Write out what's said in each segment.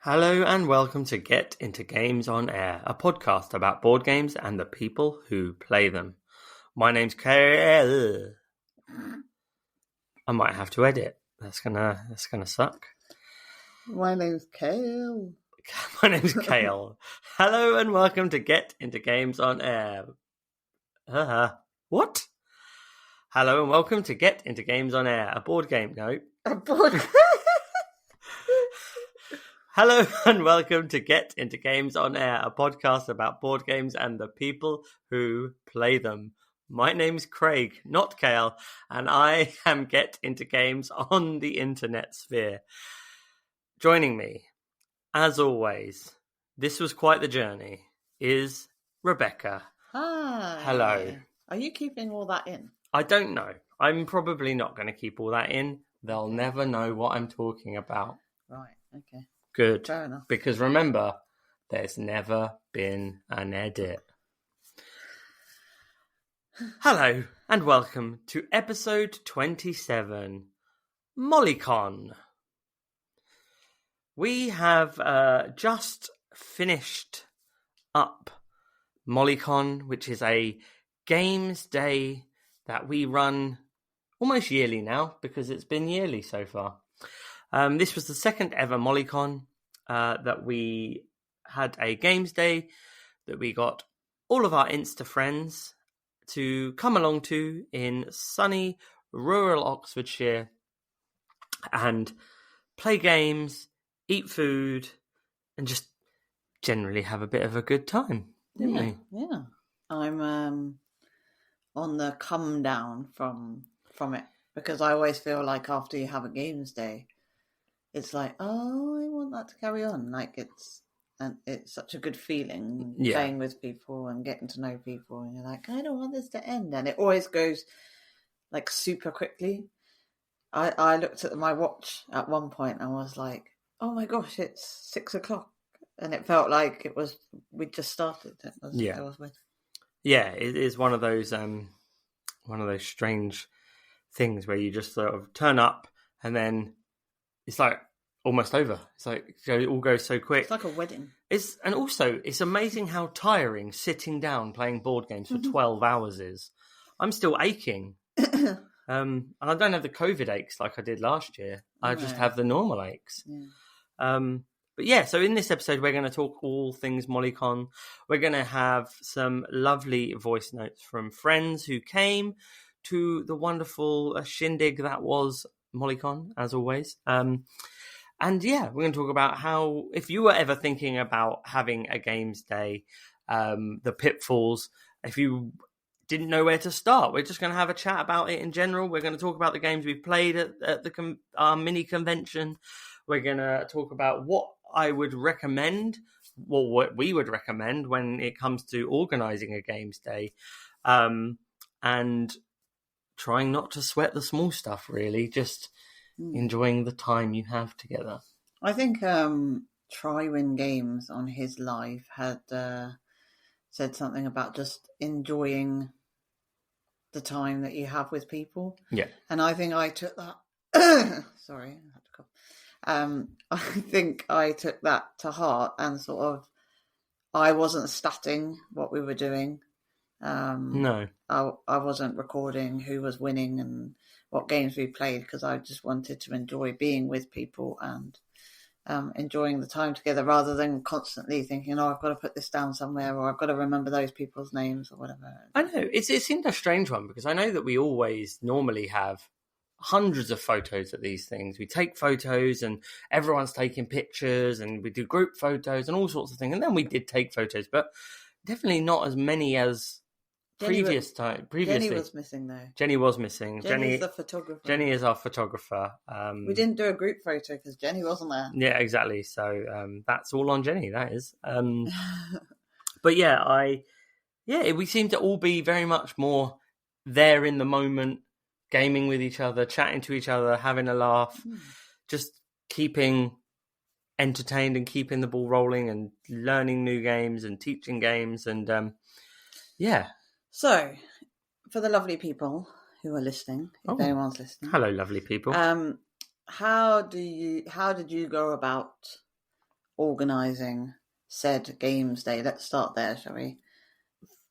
Hello and welcome to Get Into Games on Air, a podcast about board games and the people who play them. My name's Kale. I might have to edit. That's gonna suck. My name's Kale. My name's Kale. Hello and welcome to Get Into Games on Air. What? Hello and welcome to Get Into Games on Air, a board game. No. A board. Hello and welcome to Get Into Games on Air, a podcast about board games and the people who play them. My name's Craig, not Kale, and I am Get Into Games on the internet sphere. Joining me, as always, this was quite the journey, is Rebecca. Hi. Hello. Are you keeping all that in? I don't know. I'm probably not going to keep all that in. They'll never know what I'm talking about. Right, okay. Good. Fair enough. Because remember, there's never been an edit. Hello and welcome to episode 27, MollyCon. We have just finished up MollyCon, which is a games day that we run almost yearly now because it's been yearly so far. This was the second ever MollyCon that we had a games day that we got all of our Insta friends to come along to in sunny rural Oxfordshire and play games, eat food, and just generally have a bit of a good time, didn't we? Yeah. I'm on the come down from it because I always feel like after you have a games day, it's like, oh, I want that to carry on. Like it's such a good feeling playing with people and getting to know people. And you're like, I don't want this to end. And it always goes like super quickly. I looked at my watch at one point and was like, oh my gosh, it's 6:00. And it felt like we just started. It was weird. Yeah, it is one of those strange things where you just sort of turn up and then it's like almost over. It's like it all goes so quick. It's like a wedding. It's amazing how tiring sitting down playing board games for 12 hours is. I'm still aching. And I don't have the COVID aches like I did last year. I just have the normal aches. Yeah. But yeah, so in this episode, we're going to talk all things MollyCon. We're going to have some lovely voice notes from friends who came to the wonderful shindig that was MollyCon, as always. And yeah, we're going to talk about how, if you were ever thinking about having a games day, the pitfalls, if you didn't know where to start, we're just going to have a chat about it in general. We're going to talk about the games we've played at our mini convention. We're going to talk about what I would recommend, or what we would recommend when it comes to organising a games day, and trying not to sweat the small stuff, really, just enjoying the time you have together. I think Trywin Games on his live had said something about just enjoying the time that you have with people. Yeah. And I think I took that... Sorry, I had to cough. I think I took that to heart and sort of... I wasn't statting what we were doing. No. I wasn't recording who was winning and what games we played because I just wanted to enjoy being with people and enjoying the time together rather than constantly thinking, oh, I've got to put this down somewhere or I've got to remember those people's names or whatever. I know. It seemed a strange one because I know that we always normally have hundreds of photos at these things. We take photos and everyone's taking pictures and we do group photos and all sorts of things. And then we did take photos, but definitely not as many as previously. Jenny was missing though. Jenny was missing. Jenny's the photographer. Jenny is our photographer. We didn't do a group photo because Jenny wasn't there. Yeah, exactly. So that's all on Jenny. That is. But yeah, we seem to all be very much more there in the moment, gaming with each other, chatting to each other, having a laugh, just keeping entertained and keeping the ball rolling and learning new games and teaching games and yeah. So, for the lovely people who are listening, if anyone's listening. Hello, lovely people. How did you go about organising said games day? Let's start there, shall we?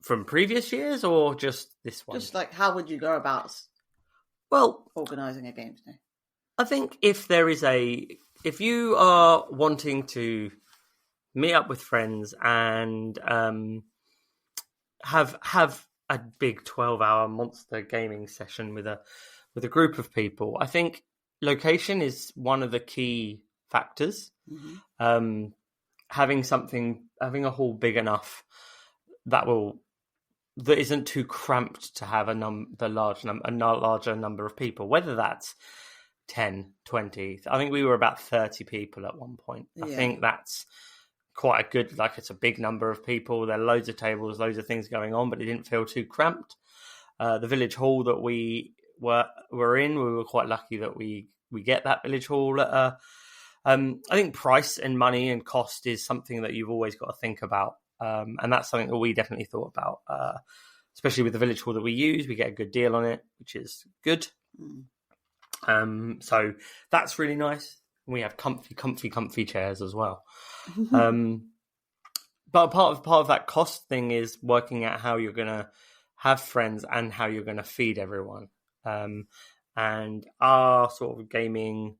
From previous years or just this one? Just like, how would you go about organising a games day? I think if you are wanting to meet up with friends and have a big 12-hour monster gaming session with a group of people, I think location is one of the key factors. Mm-hmm. Having a hall big enough that isn't too cramped to have a larger number of people, whether that's 10, 20. I think we were about 30 people at one point. I think that's quite a good, like, it's a big number of people. There are loads of tables, loads of things going on, but it didn't feel too cramped. The village hall that we were in, we were quite lucky that we get that village hall at I think price and money and cost is something that you've always got to think about. And that's something that we definitely thought about, especially with the village hall that we use. We get a good deal on it, which is good. So that's really nice. We have comfy chairs as well. But part of that cost thing is working out how you're going to have friends and how you're going to feed everyone. And our sort of gaming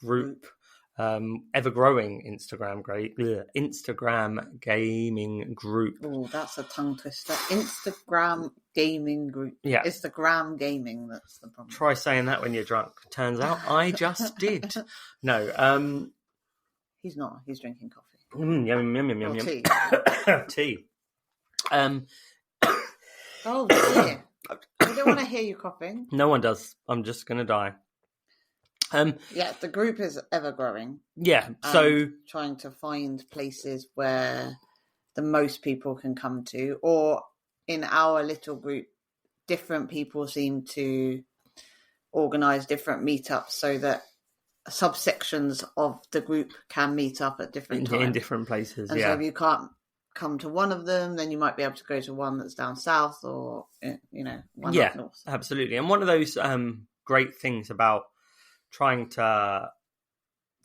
group, ever-growing Instagram gaming group. Oh, that's a tongue twister. Instagram gaming group. Yeah. Instagram gaming, that's the problem. Try saying that when you're drunk. Turns out I just did. No. He's not. He's drinking coffee. Yum. Tea. Tea. Oh, dear. I don't want to hear you coughing. No one does. I'm just going to die. Yeah, the group is ever growing. Yeah, so trying to find places where the most people can come to, or in our little group, different people seem to organise different meetups so that subsections of the group can meet up at different times. In different places, and so if you can't come to one of them, then you might be able to go to one that's down south or, one up north. Absolutely. And one of those great things about trying to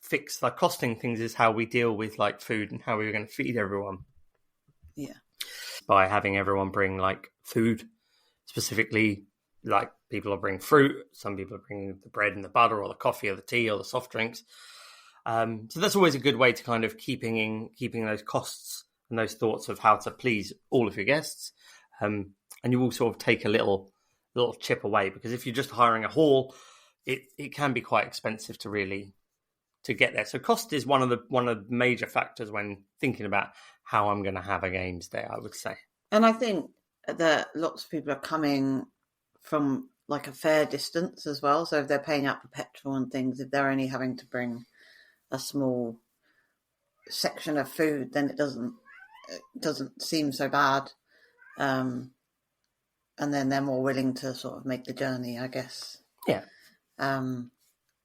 fix the costing things is how we deal with like food and how we were going to feed everyone. Yeah. By having everyone bring like food, specifically like people are bringing fruit, some people are bringing the bread and the butter or the coffee or the tea or the soft drinks. So that's always a good way to kind of keeping those costs and those thoughts of how to please all of your guests. And you will sort of take a little chip away, because if you're just hiring a hall, it can be quite expensive to get there. So cost is one of the major factors when thinking about how I'm going to have a games day, I would say. And I think that lots of people are coming from like a fair distance as well. So if they're paying out for petrol and things, if they're only having to bring a small section of food, then it doesn't seem so bad. And then they're more willing to sort of make the journey, I guess. Yeah.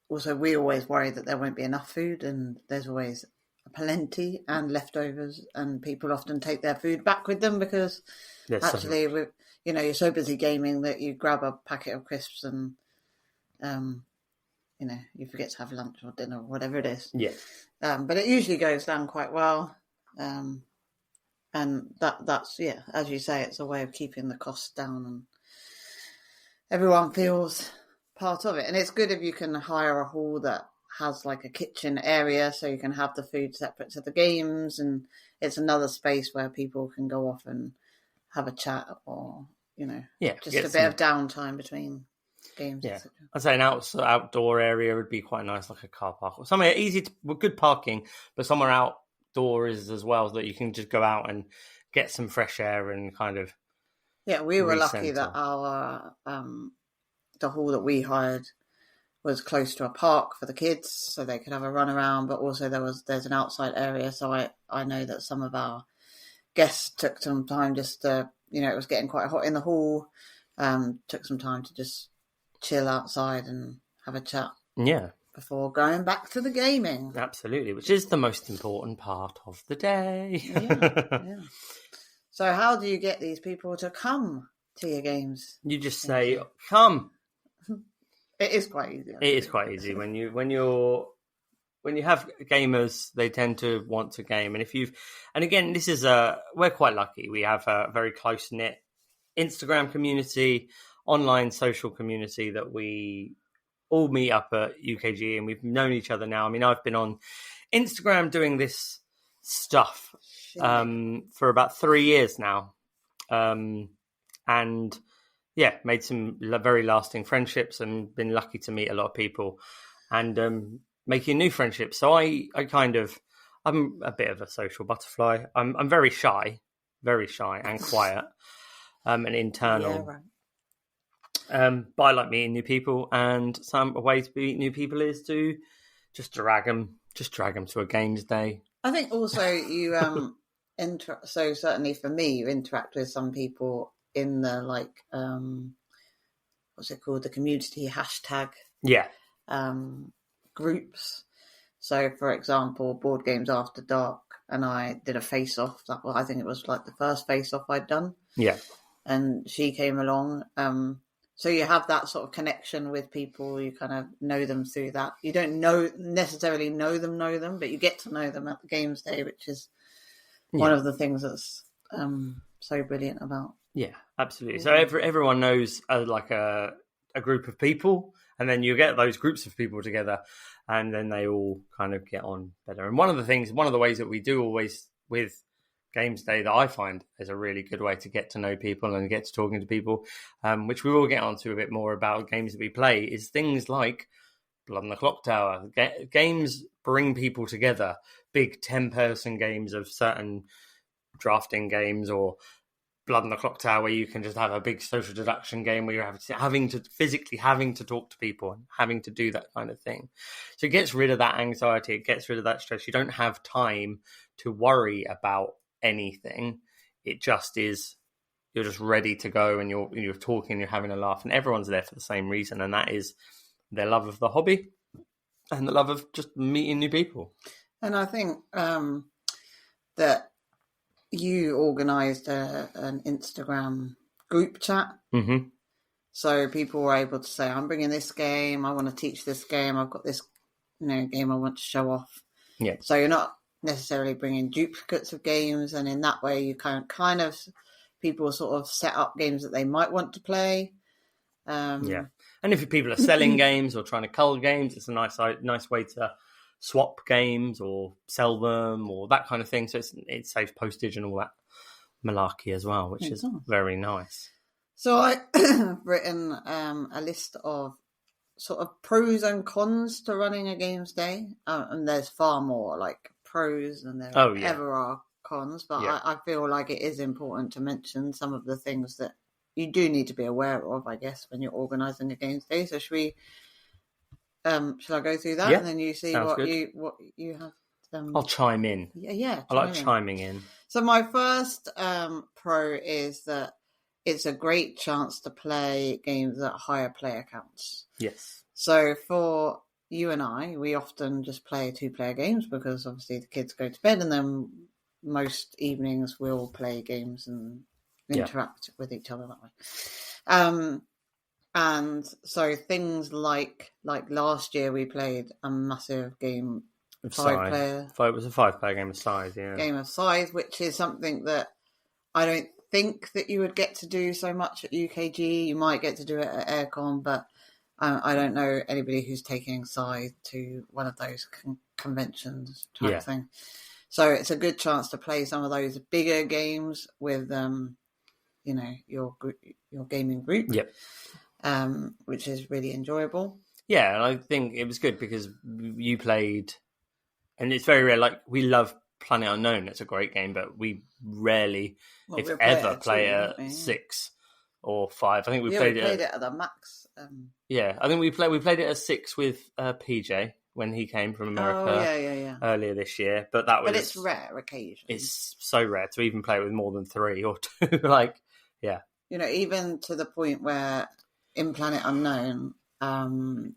Also, we always worry that there won't be enough food, and there's always plenty and leftovers, and people often take their food back with them because you're so busy gaming that you grab a packet of crisps and you forget to have lunch or dinner or whatever it is. Yeah. But it usually goes down quite well. And that's, as you say, it's a way of keeping the costs down and everyone feels part of it. And it's good if you can hire a hall that has like a kitchen area so you can have the food separate to the games, and it's another space where people can go off and have a chat or, just a bit of downtime between games. Yeah, I'd say an outdoor area would be quite nice, like a car park or somewhere with good parking, but somewhere outdoors as well, so that you can just go out and get some fresh air and kind of. Yeah, we were lucky that our the hall that we hired was close to a park for the kids, so they could have a run around. But also there's an outside area, so I know that some of our guests took some time just to, it was getting quite hot in the hall. Took some time to just chill outside and have a chat. Yeah. Before going back to the gaming. Absolutely, which is the most important part of the day. Yeah. So how do you get these people to come to your games? You just say, come. It is quite easy. It is quite easy when when you have gamers, they tend to want to game. And again, this is we're quite lucky. We have a very close knit Instagram community, online social community that we all meet up at UKG, and we've known each other now. I mean, I've been on Instagram doing this stuff for about 3 years now. And yeah, made some very lasting friendships and been lucky to meet a lot of people and making new friendships. So I'm a bit of a social butterfly. I'm very shy and quiet and internal. Yeah, right. But I like meeting new people, and a way to meet new people is to just drag them to a games day. I think also you so certainly for me, you interact with some people in the what's it called, the community hashtag groups. So for example, Board Games After Dark, and I did a face off. I think it was like the first face off I'd done. Yeah, and she came along. So you have that sort of connection with people. You kind of know them through that. You don't necessarily know them, but you get to know them at the games day, which is one of the things that's so brilliant about. Yeah, absolutely. So everyone knows a group of people, and then you get those groups of people together, and then they all kind of get on better. And one of the ways that we do always with Games Day that I find is a really good way to get to know people and get to talking to people, which we will get onto a bit more about games that we play, is things like Blood on the Clock Tower. Games bring people together. Big 10-person games of certain drafting games, or Blood on the Clock Tower, where you can just have a big social deduction game where you're having to talk to people and having to do that kind of thing. So it gets rid of that anxiety. It gets rid of that stress. You don't have time to worry about anything. It just is, you're just ready to go, and you're talking, you're having a laugh, and everyone's there for the same reason, and that is their love of the hobby and the love of just meeting new people. And I think that you organised an Instagram group chat. Mm-hmm. So people were able to say, I'm bringing this game, I want to teach this game, I've got this game I want to show off. Yeah. So you're not necessarily bringing duplicates of games, and in that way you kind of people sort of set up games that they might want to play. And if people are selling games or trying to cull games, it's a nice way to swap games or sell them or that kind of thing. So it saves postage and all that malarkey as well, which is very nice. So I written a list of sort of pros and cons to running a games day, and there's far more like pros than there ever are cons, but I feel like it is important to mention some of the things that you do need to be aware of, I guess, when you're organising a games day. So should I go through that and then you see what you have? I'll chime in. Yeah. I like chiming in. So my first pro is that it's a great chance to play games at higher player counts. Yes. So for you and I, we often just play 2-player games because obviously the kids go to bed, and then most evenings we'll play games and interact with each other that way. And so things like last year we played a massive game of 5-player. It was a 5-player game of Scythe, yeah. Game of Scythe, which is something that I don't think that you would get to do so much at UKG. You might get to do it at Aircon, but I don't know anybody who's taking Scythe to one of those conventions type thing. So it's a good chance to play some of those bigger games with, your gaming group. Yep. Which is really enjoyable. Yeah, and I think it was good because you played, and it's very rare. Like, we love Planet Unknown; it's a great game, but we rarely, if ever, play at 6 or 5. I think we played it at the max. I think we played it at 6 with PJ when he came from America earlier this year. But it's rare occasionally. It's so rare to even play it with more than 3 or 2. Even to the point where in Planet Unknown,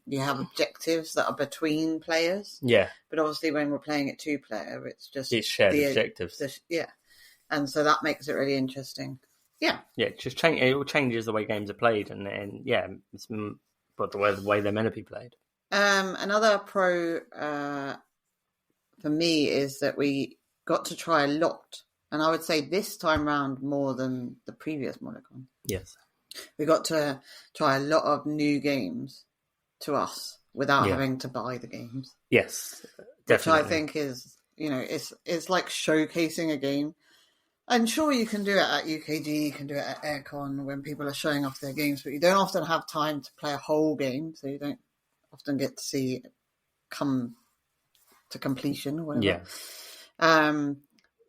you have objectives that are between players. Yeah. But obviously when we're playing it 2-player, it's shared objectives. And so that makes it really interesting. Yeah. Yeah, it changes the way games are played, and it's the way they're meant to be played. Another pro for me is that we got to try a lot. And I would say this time round more than the previous MollyCon. Yes. We got to try a lot of new games to us without having to buy the games. Yes, definitely. Which I think is, it's like showcasing a game. I'm sure you can do it at UKG, you can do it at Aircon when people are showing off their games, but you don't often have time to play a whole game, so you don't often get to see it come to completion or whatever. Yeah.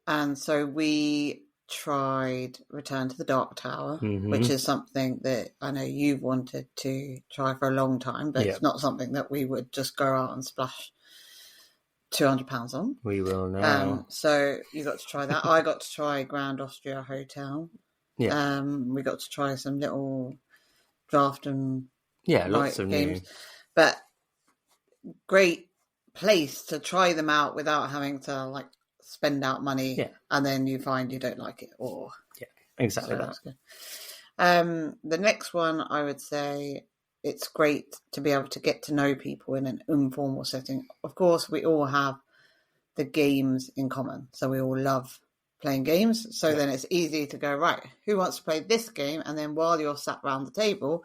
And so we tried Return to the Dark Tower, which is something that I know you've wanted to try for a long time, but it's not something that we would just go out and splash £200 on. We will now. So you got to try that. I got to try Grand Austria Hotel. Yeah. We got to try some little draft and lots of games. But great place to try them out without having to spend out money and then you find you don't like it or exactly so that's good. The next one I would say it's great to be able to get to know people in an informal setting. Of course, we all have the games in common. So we all love playing games. So then it's easy to go, right, who wants to play this game? And then while you're sat around the table,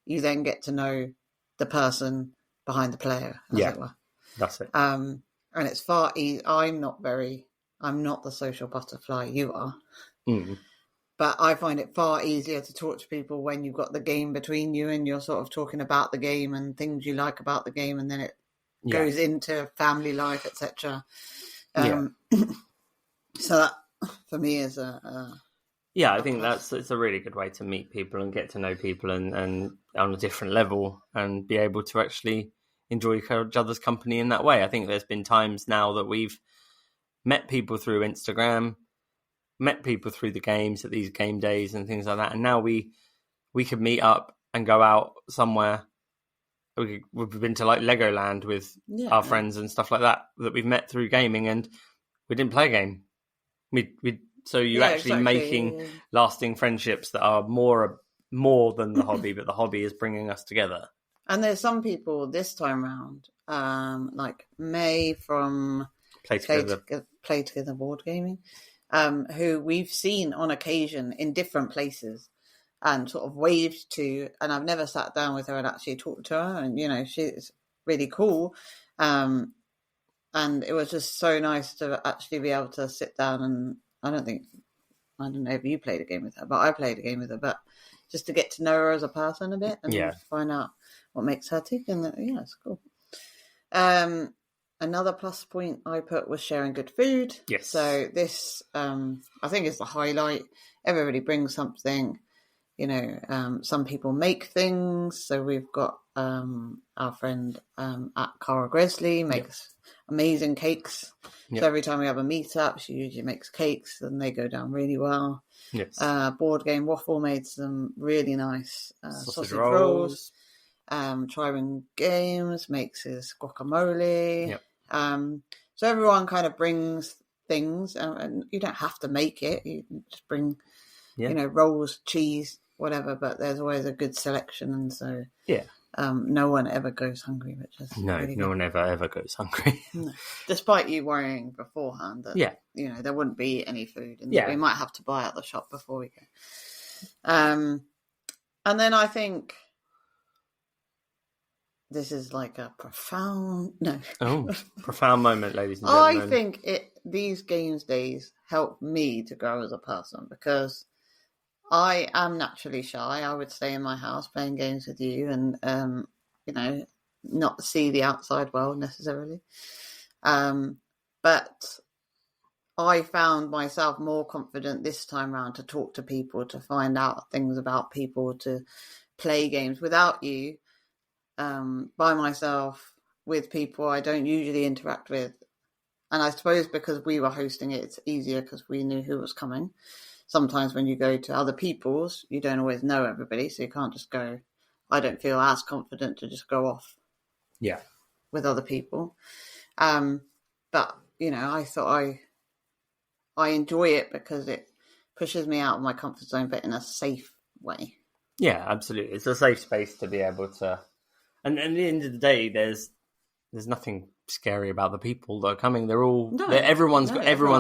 you then get to know the person behind the player, as it were. That's it. And it's far easier. I'm not the social butterfly you are. But I find it far easier to talk to people when you've got the game between you and you're sort of talking about the game and things you like about the game, and then it goes into family life, etc. So that, for me, is I think it's a really good way to meet people and get to know people and on a different level and be able to actually enjoy each other's company in that way. I think there's been times now that we've met people through Instagram, met people through the games at these game days and things like that, and now we could meet up and go out somewhere. We've been to Legoland with our friends and stuff like that we've met through gaming, and we didn't play a game. So you're actually making lasting friendships that are more than the hobby, but the hobby is bringing us together. And there's some people this time round, like May from Play Together Board Gaming, who we've seen on occasion in different places and sort of waved to, and I've never sat down with her and actually talked to her, and she's really cool, and it was just so nice to actually be able to sit down, and I don't know if you played a game with her, but I played a game with her, but just to get to know her as a person a bit and find out what makes her tick, and it's cool. Another plus point I put was sharing good food. Yes. So this, I think, is the highlight. Everybody brings something. Some people make things. So we've got our friend at Cara Gresley makes amazing cakes. Yep. So every time we have a meetup, she usually makes cakes, and they go down really well. Yes. Board Game Waffle made some really nice sausage rolls. Trying Games makes his guacamole. Yep. So everyone kind of brings things, and you don't have to make it. You can just bring, rolls, cheese, whatever. But there's always a good selection, and so no one ever goes hungry, which is really no one ever goes hungry. No. Despite you worrying beforehand that there wouldn't be any food, and that we might have to buy at the shop before we go. And then I think this is like a profound moment, ladies and gentlemen. I think these games days help me to grow as a person, because I am naturally shy. I would stay in my house playing games with you and, not see the outside world necessarily. But I found myself more confident this time round to talk to people, to find out things about people, to play games without you, by myself, with people I don't usually interact with. And I suppose because we were hosting it, it's easier because we knew who was coming. Sometimes when you go to other people's, you don't always know everybody, so you can't just go. I don't feel as confident to just go off with other people. But, I thought I enjoy it because it pushes me out of my comfort zone, but in a safe way. Yeah, absolutely. It's a safe space to be able to... And at the end of the day, there's nothing scary about the people that are coming. Everyone's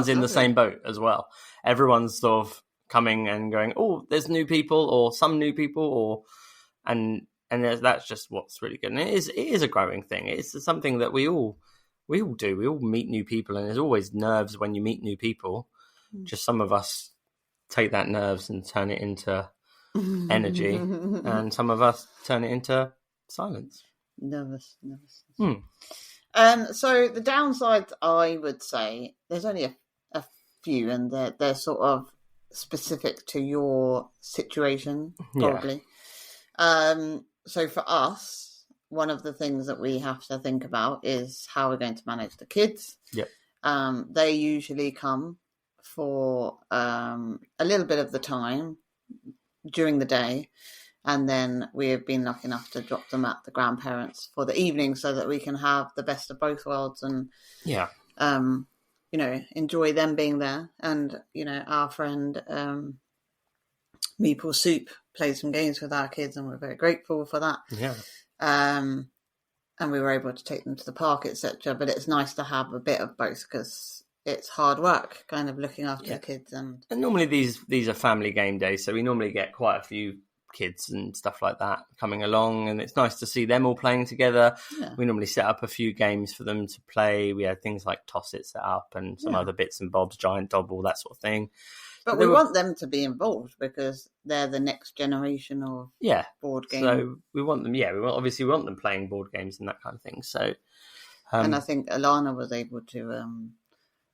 in the same boat as well. Everyone's sort of coming and going, oh, there's new people or some new people, and that's just what's really good. And it is a growing thing. It's something that we all do. We all meet new people, and there's always nerves when you meet new people. Just some of us take that nerves and turn it into energy, and some of us turn it into silence. Nervous. So the downsides, I would say, there's only a few, and they're sort of specific to your situation, probably. Yeah. So for us, one of the things that we have to think about is how we're going to manage the kids. Yep. They usually come for a little bit of the time during the day, and then we have been lucky enough to drop them at the grandparents for the evening so that we can have the best of both worlds and enjoy them being there. And our friend Meeple Soup played some games with our kids, and we're very grateful for that. And we were able to take them to the park, etc. But it's nice to have a bit of both, because it's hard work kind of looking after the kids. And normally these are family game days, so we normally get quite a few kids and stuff like that coming along, and it's nice to see them all playing together. We normally set up a few games for them to play. We had things like Toss It set up and some other bits and bobs, Giant Double, that sort of thing. But we want them to be involved, because they're the next generation of board games. So we want them, we want them playing board games and that kind of thing. So, and I think Alana was able to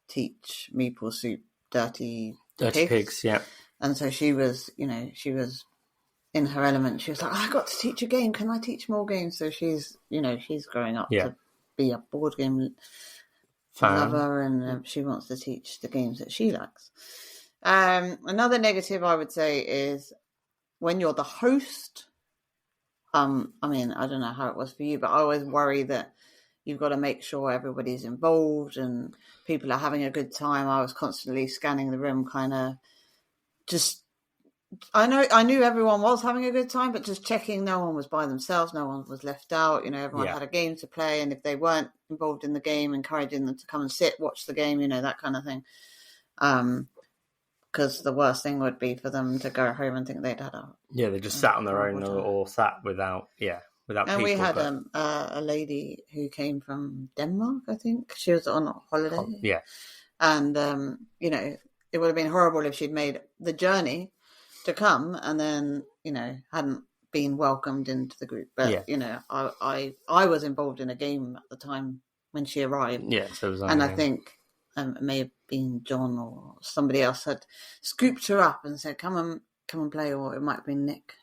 teach Meeple Soup Dirty Pigs. And so she was in her element. She was like, I got to teach a game. Can I teach more games? So she's growing up to be a board game lover, and she wants to teach the games that she likes. Another negative I would say is when you're the host. I mean, I don't know how it was for you, but I always worry that you've got to make sure everybody's involved and people are having a good time. I was constantly scanning the room, kind of just. I knew everyone was having a good time, but just checking no one was by themselves, no one was left out. Everyone had a game to play, and if they weren't involved in the game, encouraging them to come and sit, watch the game, that kind of thing. Because the worst thing would be for them to go home and think they'd had they just sat on their own or sat without and people. We had a lady who came from Denmark, I think. She was on holiday. And it would have been horrible if she'd made the journey to come and then hadn't been welcomed into the group. But I was involved in a game at the time when she arrived. So was I. And I think it may have been John or somebody else had scooped her up and said, come and play, or it might have been Nick.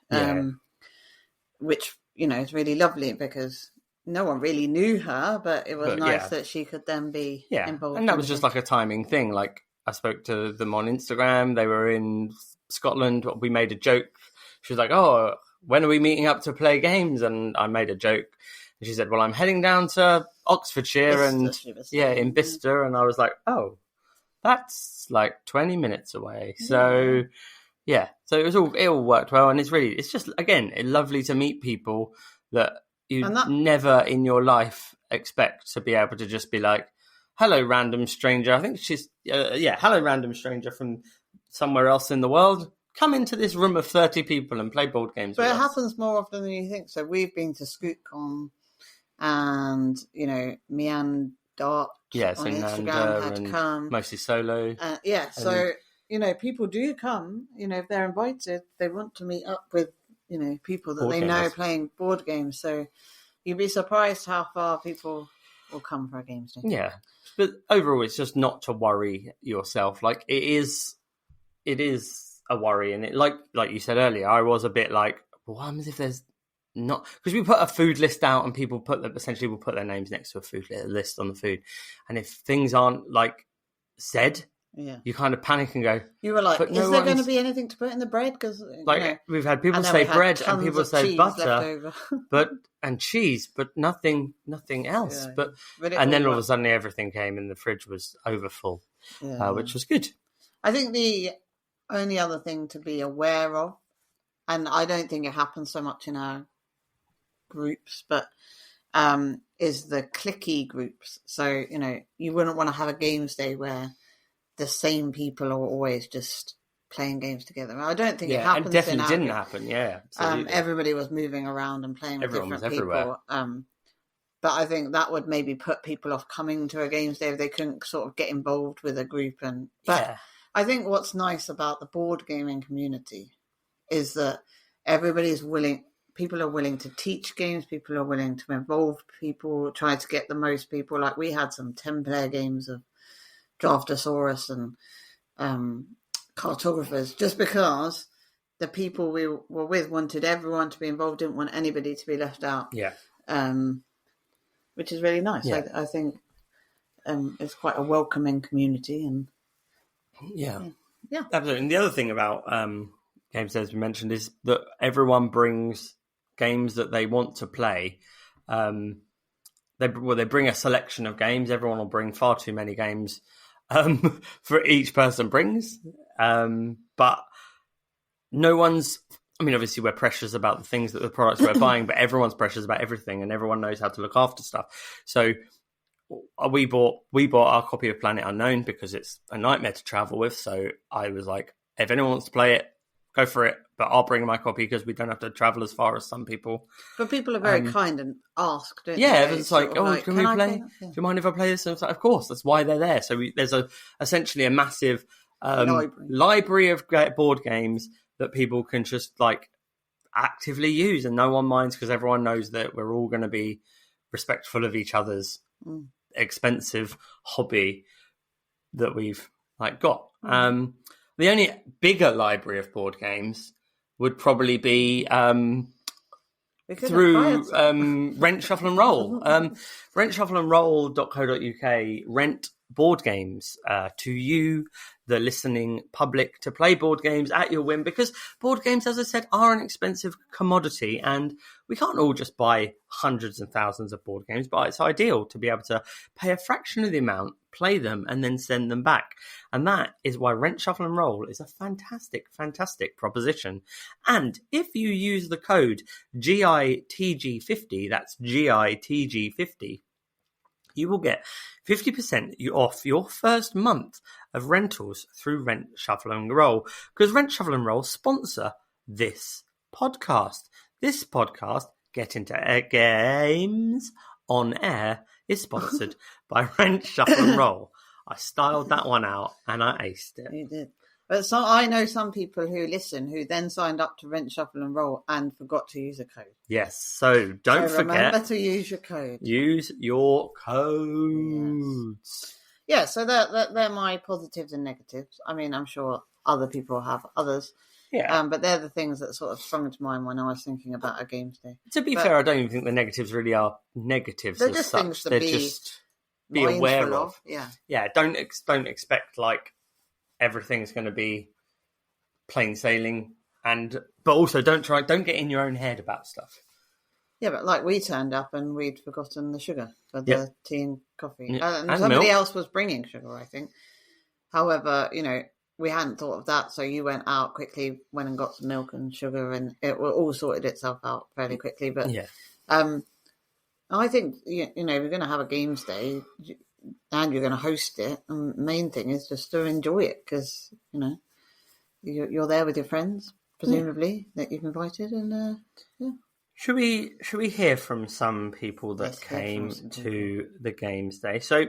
Which is really lovely, because no one really knew her, but it was nice that she could then be involved. And that was just like a timing thing. Like, I spoke to them on Instagram. They were in Scotland. We made a joke. She was like, oh, when are we meeting up to play games? And I made a joke. And she said, well, I'm heading down to Oxfordshire in Bicester. And I was like, oh, that's like 20 minutes away. So, so it all worked well. And it's just, again, lovely to meet people that you never in your life expect to be able to just be like, hello, random stranger. I think she's, hello, random stranger from somewhere else in the world. Come into this room of 30 people and play board games. But it happens more often than you think. So we've been to ScootCon, and Meand Dart on Instagram had to come, mostly solo. So people do come. If they're invited, they want to meet up with people that they know playing board games. So you'd be surprised how far people will come for a game. Yeah, but overall, it's just not to worry yourself. Like it is a worry, and it like you said earlier, I was a bit like, well, what happens if there's not, because we put a food list out and people essentially will put their names next to a food list on the food, and if things aren't like said, you kind of panic and go. You were like, is there going to be anything to put in the bread? Because we've had people say bread and people say butter, and cheese, but nothing else. But and then all of a sudden everything came and the fridge was overfull, which was good. I think the only other thing to be aware of, and I don't think it happens so much in our groups, but is the clicky groups. So, you know, you wouldn't want to have a games day where the same people are always just playing games together. I don't think it happens. It definitely didn't happen. Yeah, everybody was moving around and playing with different people. But I think that would maybe put people off coming to a games day if they couldn't sort of get involved with a group. But I think what's nice about the board gaming community is that everybody's willing. People are willing to teach games. People are willing to involve people, try to get the most people. Like we had some 10-player games of Draftosaurus and cartographers, just because the people we were with wanted everyone to be involved, didn't want anybody to be left out. Yeah. Which is really nice. Yeah. I think it's quite a welcoming community. And yeah, absolutely. And the other thing about games as we mentioned is that everyone brings games that they want to play. They bring a selection of games. Everyone will bring far too many games for each person brings. But no one's, I mean, obviously we're precious about the things that the products we're buying, but everyone's precious about everything and everyone knows how to look after stuff. So we bought our copy of Planet Unknown because it's a nightmare to travel with. So I was like, if anyone wants to play it, go for it. But I'll bring my copy because we don't have to travel as far as some people. But people are very kind and ask, don't they? It's like, can we play? Do you mind if I play this? And it's like, of course, that's why they're there. So there's essentially a massive library of board games that people can just like actively use, and no one minds because everyone knows that we're all going to be respectful of each other's expensive hobby that we've like got. The only bigger library of board games would probably be through Rent, Shuffle and Roll. Rentshuffleandroll.co.uk rent board games to you, the listening public, to play board games at your whim, because board games, as I said, are an expensive commodity and we can't all just buy hundreds and thousands of board games, but it's ideal to be able to pay a fraction of the amount, play them and then send them back. And that is why Rent, Shuffle and Roll is a fantastic, fantastic proposition. And if you use the code GITG50, that's GITG50, you will get 50% off your first month of rentals through Rent, Shuffle and Roll, because Rent, Shuffle and Roll sponsor this podcast. This podcast, Get Into Games on Air, is sponsored by Rent, Shuffle and Roll. I styled that one out and I aced it. You did. But I know some people who listen who then signed up to Rent, Shuffle and Roll and forgot to use a code. Yes, so don't forget. Remember to use your code. Use your codes. Yeah, so they're my positives and negatives. I mean, I'm sure other people have others. Yeah. But they're the things that sort of sprung into mind when I was thinking about a games day. To be fair, I don't even think the negatives really are negatives. They're just things to be aware of. Yeah. Yeah, don't expect like everything's going to be plain sailing, but also don't get in your own head about stuff. Yeah, but like we turned up and we'd forgotten the sugar for the tea and coffee. And somebody milk. Else was bringing sugar, I think. However, we hadn't thought of that, so you went out quickly, went and got some milk and sugar, and it all sorted itself out fairly quickly. But I think, we're going to have a games day and you're going to host it. And the main thing is just to enjoy it because, you're there with your friends, presumably, that you've invited. And, Should we hear from some people that came to the games day? So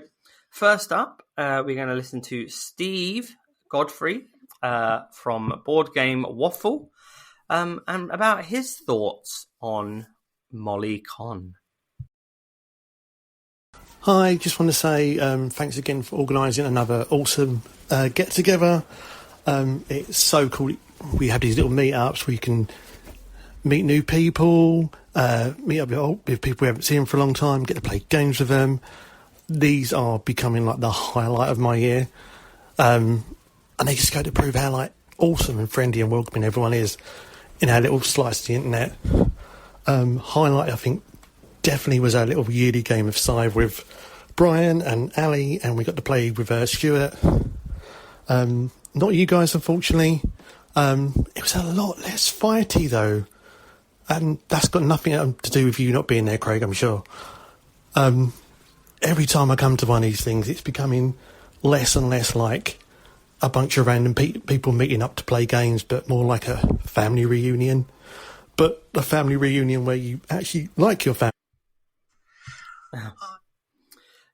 first up, we're going to listen to Steve Godfrey from Board Game Waffle and about his thoughts on MollyCon. Hi, just want to say thanks again for organising another awesome get-together. It's so cool. We have these little meet-ups where you can meet new people, meet up with people we haven't seen for a long time, get to play games with them. These are becoming like the highlight of my year. And they just go to prove how awesome and friendly and welcoming everyone is in our little slice of the internet. Highlight, I think, definitely was our little yearly game of Scythe with Brian and Ali, and we got to play with Stuart. Not you guys, unfortunately. It was a lot less fighty, though. And that's got nothing to do with you not being there, Craig, I'm sure. Every time I come to one of these things, it's becoming less and less like a bunch of random people meeting up to play games, but more like a family reunion. But a family reunion where you actually like your family.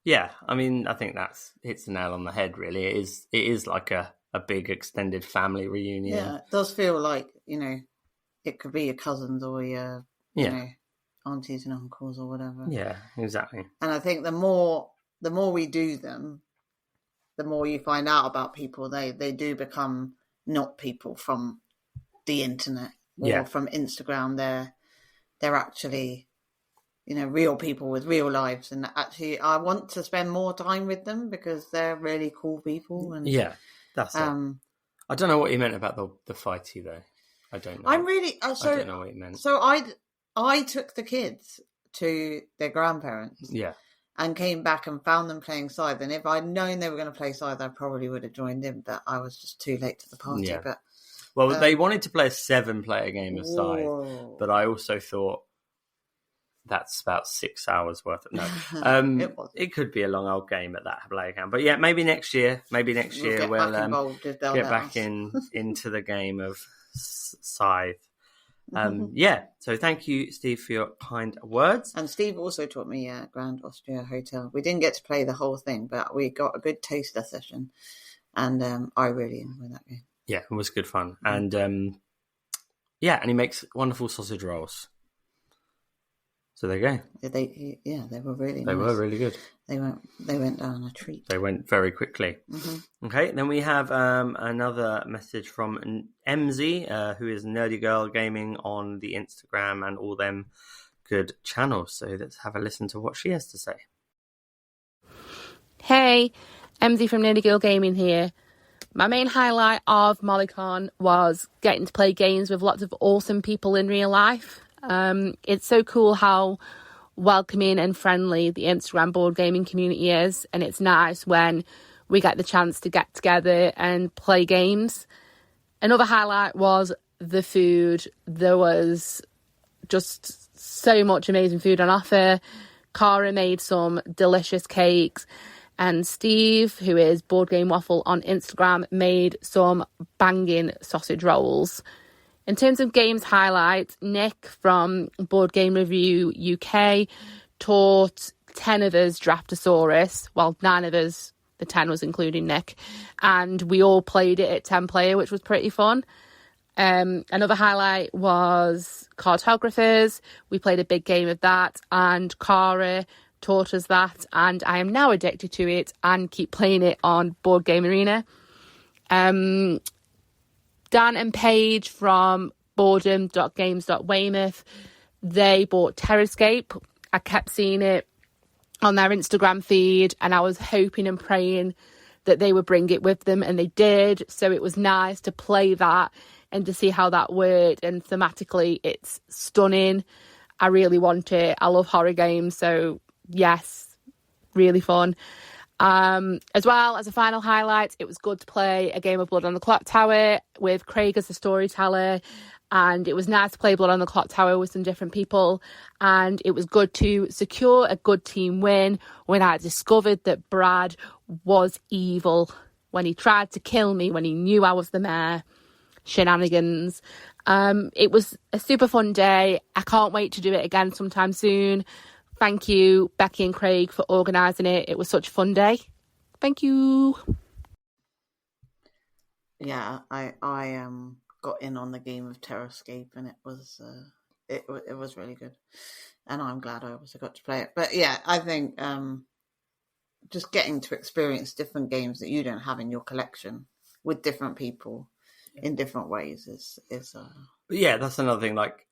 Yeah, I mean, I think that's hits the nail on the head, really. It is like a big extended family reunion. Yeah, it does feel like, it could be your cousins or your, aunties and uncles or whatever. Yeah, exactly. And I think the more we do them, the more you find out about people. They do become not people from the internet or from Instagram. They're actually, real people with real lives. And actually, I want to spend more time with them because they're really cool people. And yeah, that's it. I don't know what you meant about the fighty though. I don't know. I don't know what you meant. So I took the kids to their grandparents. Yeah. And came back and found them playing Scythe. And if I'd known they were going to play Scythe, I probably would have joined in, but I was just too late to the party. Yeah. But they wanted to play a 7-player game of Scythe, but I also thought that's about 6 hours worth of it could be a long old game at that player count. But yeah, maybe next year we'll get back into the game of Scythe. So thank you, Steve, for your kind words. And Steve also taught me Grand Austria Hotel. We didn't get to play the whole thing, but we got a good taster session, and I really enjoyed that game. Yeah, it was good fun. And and he makes wonderful sausage rolls. So there you go. They were really nice. They were really good. They went down a treat. They went very quickly. Mm-hmm. Okay, then we have another message from MZ, who is Nerdy Girl Gaming on the Instagram and all them good channels. So let's have a listen to what she has to say. Hey, MZ from Nerdy Girl Gaming here. My main highlight of MollyCon was getting to play games with lots of awesome people in real life. It's so cool how welcoming and friendly the Instagram board gaming community is, and it's nice when we get the chance to get together and play games. Another highlight was the food. There was just so much amazing food on offer. Cara made some delicious cakes, and Steve, who is Board Game Waffle on Instagram, made some banging sausage rolls. In terms of games highlights, Nick from Board Game Review UK taught 10 of us Draftosaurus. Well, 9 of us, the 10 was including Nick. And we all played it at 10 player, which was pretty fun. Another highlight was Cartographers. We played a big game of that, and Cara taught us that. And I am now addicted to it and keep playing it on Board Game Arena. Dan and Paige from boredom.games.weymouth, they bought Terrascape. I kept seeing it on their Instagram feed, and I was hoping and praying that they would bring it with them, and they did. So it was nice to play that and to see how that worked. And thematically, it's stunning. I really want it. I love horror games, so yes, really fun. As well as a final highlight, it was good to play a game of Blood on the Clock Tower with Craig as the storyteller, and it was nice to play Blood on the Clock Tower with some different people, and it was good to secure a good team win when I discovered that Brad was evil, when he tried to kill me when he knew I was the mayor. Shenanigans. It was a super fun day. I can't wait to do it again sometime soon. Thank you, Becky and Craig, for organising it. It was such a fun day. Thank you. Yeah, I got in on the game of Terrascape, and it was really good, and I'm glad I also got to play it. But yeah, I think just getting to experience different games that you don't have in your collection with different people in different ways is. But yeah, that's another thing. Like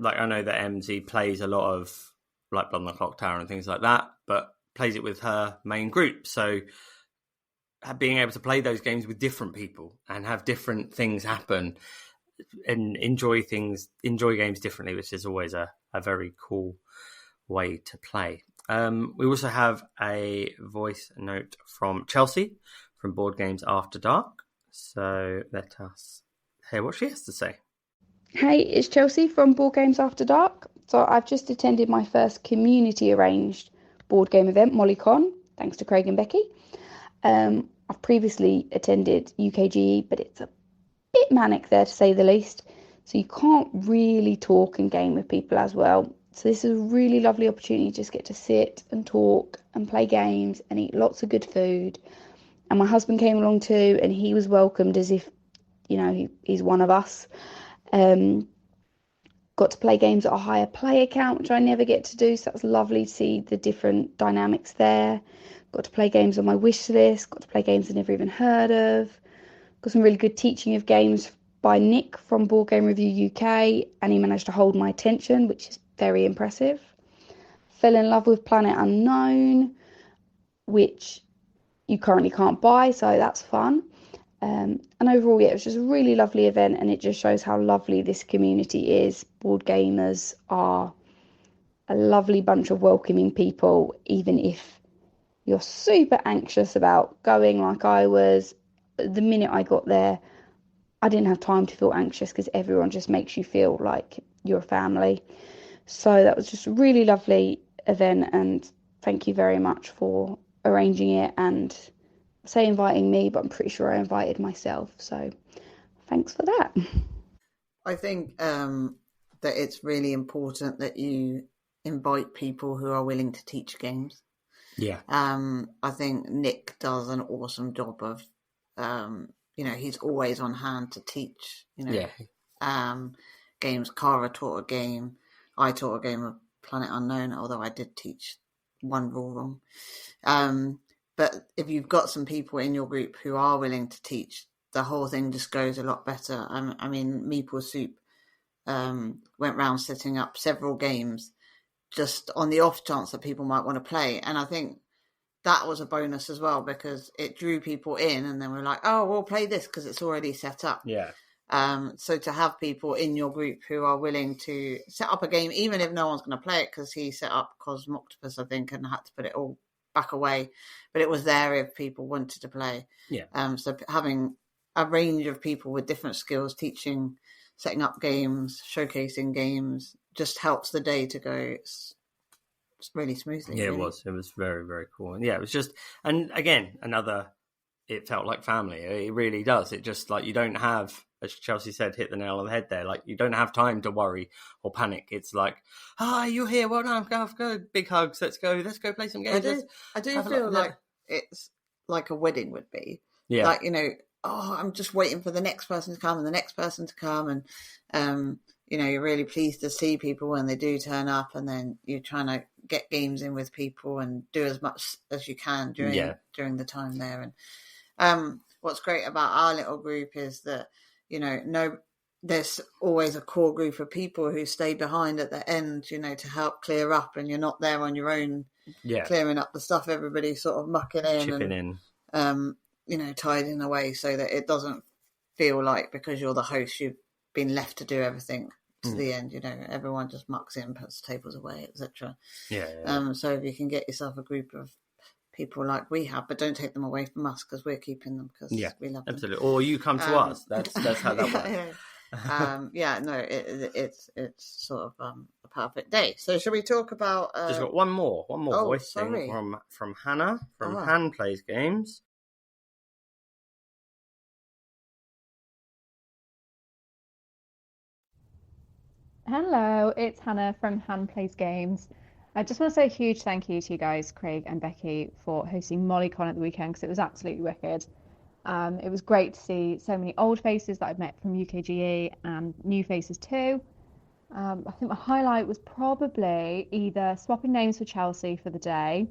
I know that MZ plays a lot of like Blood on the Clock Tower and things like that, but plays it with her main group. So being able to play those games with different people and have different things happen and enjoy games differently, which is always a very cool way to play. We also have a voice note from Chelsea from Board Games After Dark. So let us hear what she has to say. Hey, it's Chelsea from Board Games After Dark. So I've just attended my first community arranged board game event, MollyCon, thanks to Craig and Becky. I've previously attended UKGE, but it's a bit manic there to say the least. So you can't really talk and game with people as well. So this is a really lovely opportunity to just get to sit and talk and play games and eat lots of good food. And my husband came along too, and he was welcomed as if, he's one of us. Got to play games at a higher player count, which I never get to do, so that's lovely to see the different dynamics there. Got to play games on my wish list, got to play games I've never even heard of. Got some really good teaching of games by Nick from Board Game Review UK, and he managed to hold my attention, which is very impressive. Fell in love with Planet Unknown, which you currently can't buy, so that's fun. And overall, it was just a really lovely event, and it just shows how lovely this community is. Board gamers are a lovely bunch of welcoming people, even if you're super anxious about going like I was. The minute I got there, I didn't have time to feel anxious because everyone just makes you feel like you're a family. So that was just a really lovely event, and thank you very much for arranging it and say inviting me, but I'm pretty sure I invited myself. So thanks for that. I think that it's really important that you invite people who are willing to teach games. Yeah. I think Nick does an awesome job of, he's always on hand to teach, games. Cara taught a game. I taught a game of Planet Unknown, although I did teach one rule wrong. But if you've got some people in your group who are willing to teach, the whole thing just goes a lot better. I mean, Meeple Soup went round setting up several games just on the off chance that people might want to play. And I think that was a bonus as well, because it drew people in, and then we're like, oh, we'll play this because it's already set up. Yeah. So to have people in your group who are willing to set up a game, even if no one's going to play it, because he set up Cosmoctopus, I think, and had to put it all back away, but it was there if people wanted to play. Yeah. So having a range of people with different skills teaching, setting up games, showcasing games, just helps the day to go really smoothly. Yeah, really. It was very, very cool. And yeah, it was just, and again, it felt like family. It really does. It just, like, you don't have, as Chelsea said, hit the nail on the head there. Like, you don't have time to worry or panic. It's like, you're here. Well done. Go. Big hugs. Let's go play some games. I do feel like it's like a wedding would be. Yeah. Like, I'm just waiting for the next person to come and the next person to come. And, you're really pleased to see people when they do turn up, and then you're trying to get games in with people and do as much as you can during the time there. And what's great about our little group is that, there's always a core group of people who stay behind at the end, to help clear up, and you're not there on your own, clearing up the stuff. Everybody's sort of mucking in, chipping in, tidying away, so that it doesn't feel like because you're the host you've been left to do everything to the end. Everyone just mucks in, puts tables away, etc. So if you can get yourself a group of people like we have, but don't take them away from us, because we're keeping them because we love them. Absolutely. Or you come to us. That's how that works. It's sort of a perfect day. So shall we talk about just got one more voice thing from Hannah from Han Plays Games. Hello, it's Hannah from Han Plays Games. I just want to say a huge thank you to you guys, Craig and Becky, for hosting MollyCon at the weekend, because it was absolutely wicked. It was great to see so many old faces that I've met from UKGE and new faces too. I think the highlight was probably either swapping names for Chelsea for the day,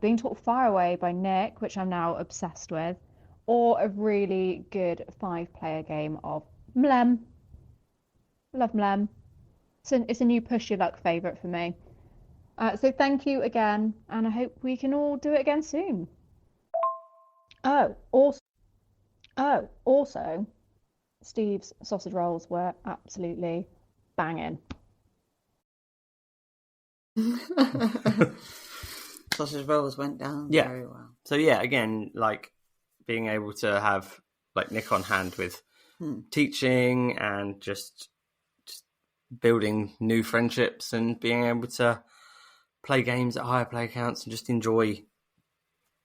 being taught Faraway by Nick, which I'm now obsessed with, or a really good 5-player game of Mlem. Love Mlem. So it's a new push your luck favourite for me. So thank you again, and I hope we can all do it again soon. Also, Steve's sausage rolls were absolutely banging. Sausage rolls went down very well. So again, like being able to have like Nick on hand with teaching and just building new friendships and being able to play games at higher play counts and just enjoy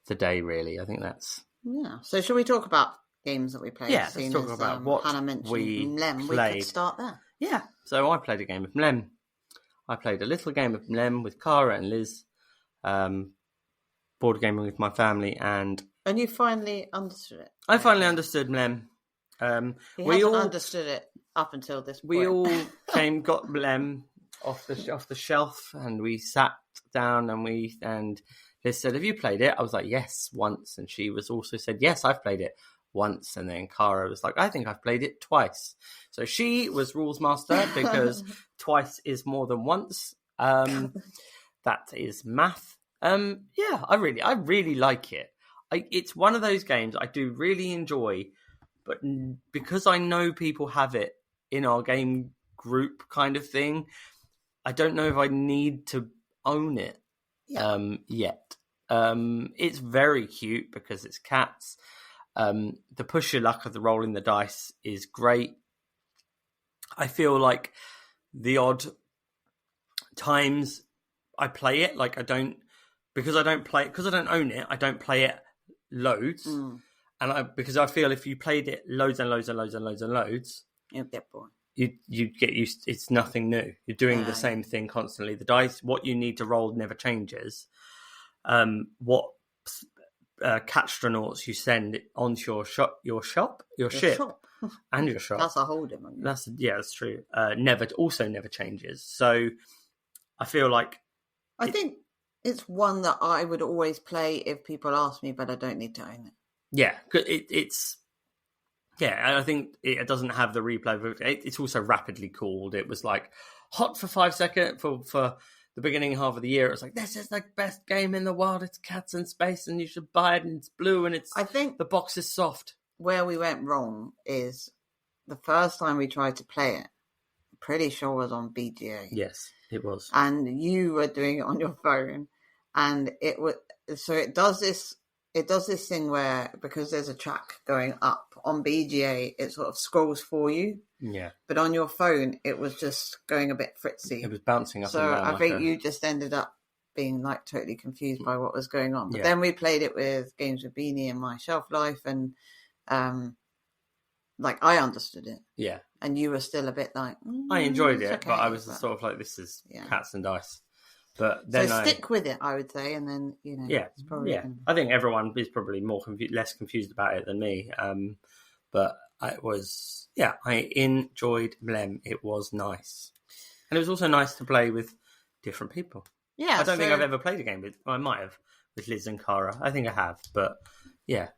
the day, really. I think that's... Yeah. So shall we talk about games that we played? Yeah, let's talk about what Hannah mentioned we Mlem. played. We could start there. Yeah. So I played a game of Mlem. I played a little game of Mlem with Cara and Liz, board gaming with my family, and you finally understood it. I finally understood Mlem. We all understood it up until this point. We all got Mlem off the shelf, and we sat down and Liz said, "Have you played it?" I was like, "Yes, once," and she was also said, "Yes, I've played it once," and then Cara was like, "I think I've played it twice." So she was rules master because twice is more than once. That is math. Yeah, I really like it. It's one of those games I do really enjoy, but because I know people have it in our game group kind of thing, I don't know if I need to own it yet. It's very cute because it's cats. The push your luck of the rolling the dice is great. I feel like the odd times I play it, like because I don't own it, I don't play it loads. Because I feel if you played it loads and loads and loads and loads and loads, you'll get bored. You get used. It's nothing new. You're doing the same thing constantly. The dice, what you need to roll, never changes. What catastronauts you send onto your ship, and your shop. That's a whole different. That's true. Never changes. So I feel like I think it's one that I would always play if people ask me, but I don't need to own it. Yeah, it's. Yeah, I think it doesn't have the replay. It's also rapidly cooled. It was like hot for 5 seconds for the beginning half of the year. It was like, this is the best game in the world. It's cats in space, and you should buy it. And it's blue, and I think the box is soft. Where we went wrong is the first time we tried to play it. I'm pretty sure was on BGA. Yes, it was. And you were doing it on your phone, and it was so it does this. It does this thing where, because there's a track going up on BGA, it sort of scrolls for you. Yeah. But on your phone, it was just going a bit fritzy. It was bouncing up and down. So I think you just ended up being like totally confused by what was going on. But then we played it with Games with Beanie and My Shelf Life, and like I understood it. Yeah. And you were still a bit like, I enjoyed it, okay, but I was sort of like, this is cats and dice. But then stick with it, I would say, and then it's probably I think everyone is probably less confused about it than me. But I enjoyed Mlem. It was nice, and it was also nice to play with different people. Yeah, I don't think I've ever played a game with. Well, I might have with Liz and Cara. I think I have, but yeah.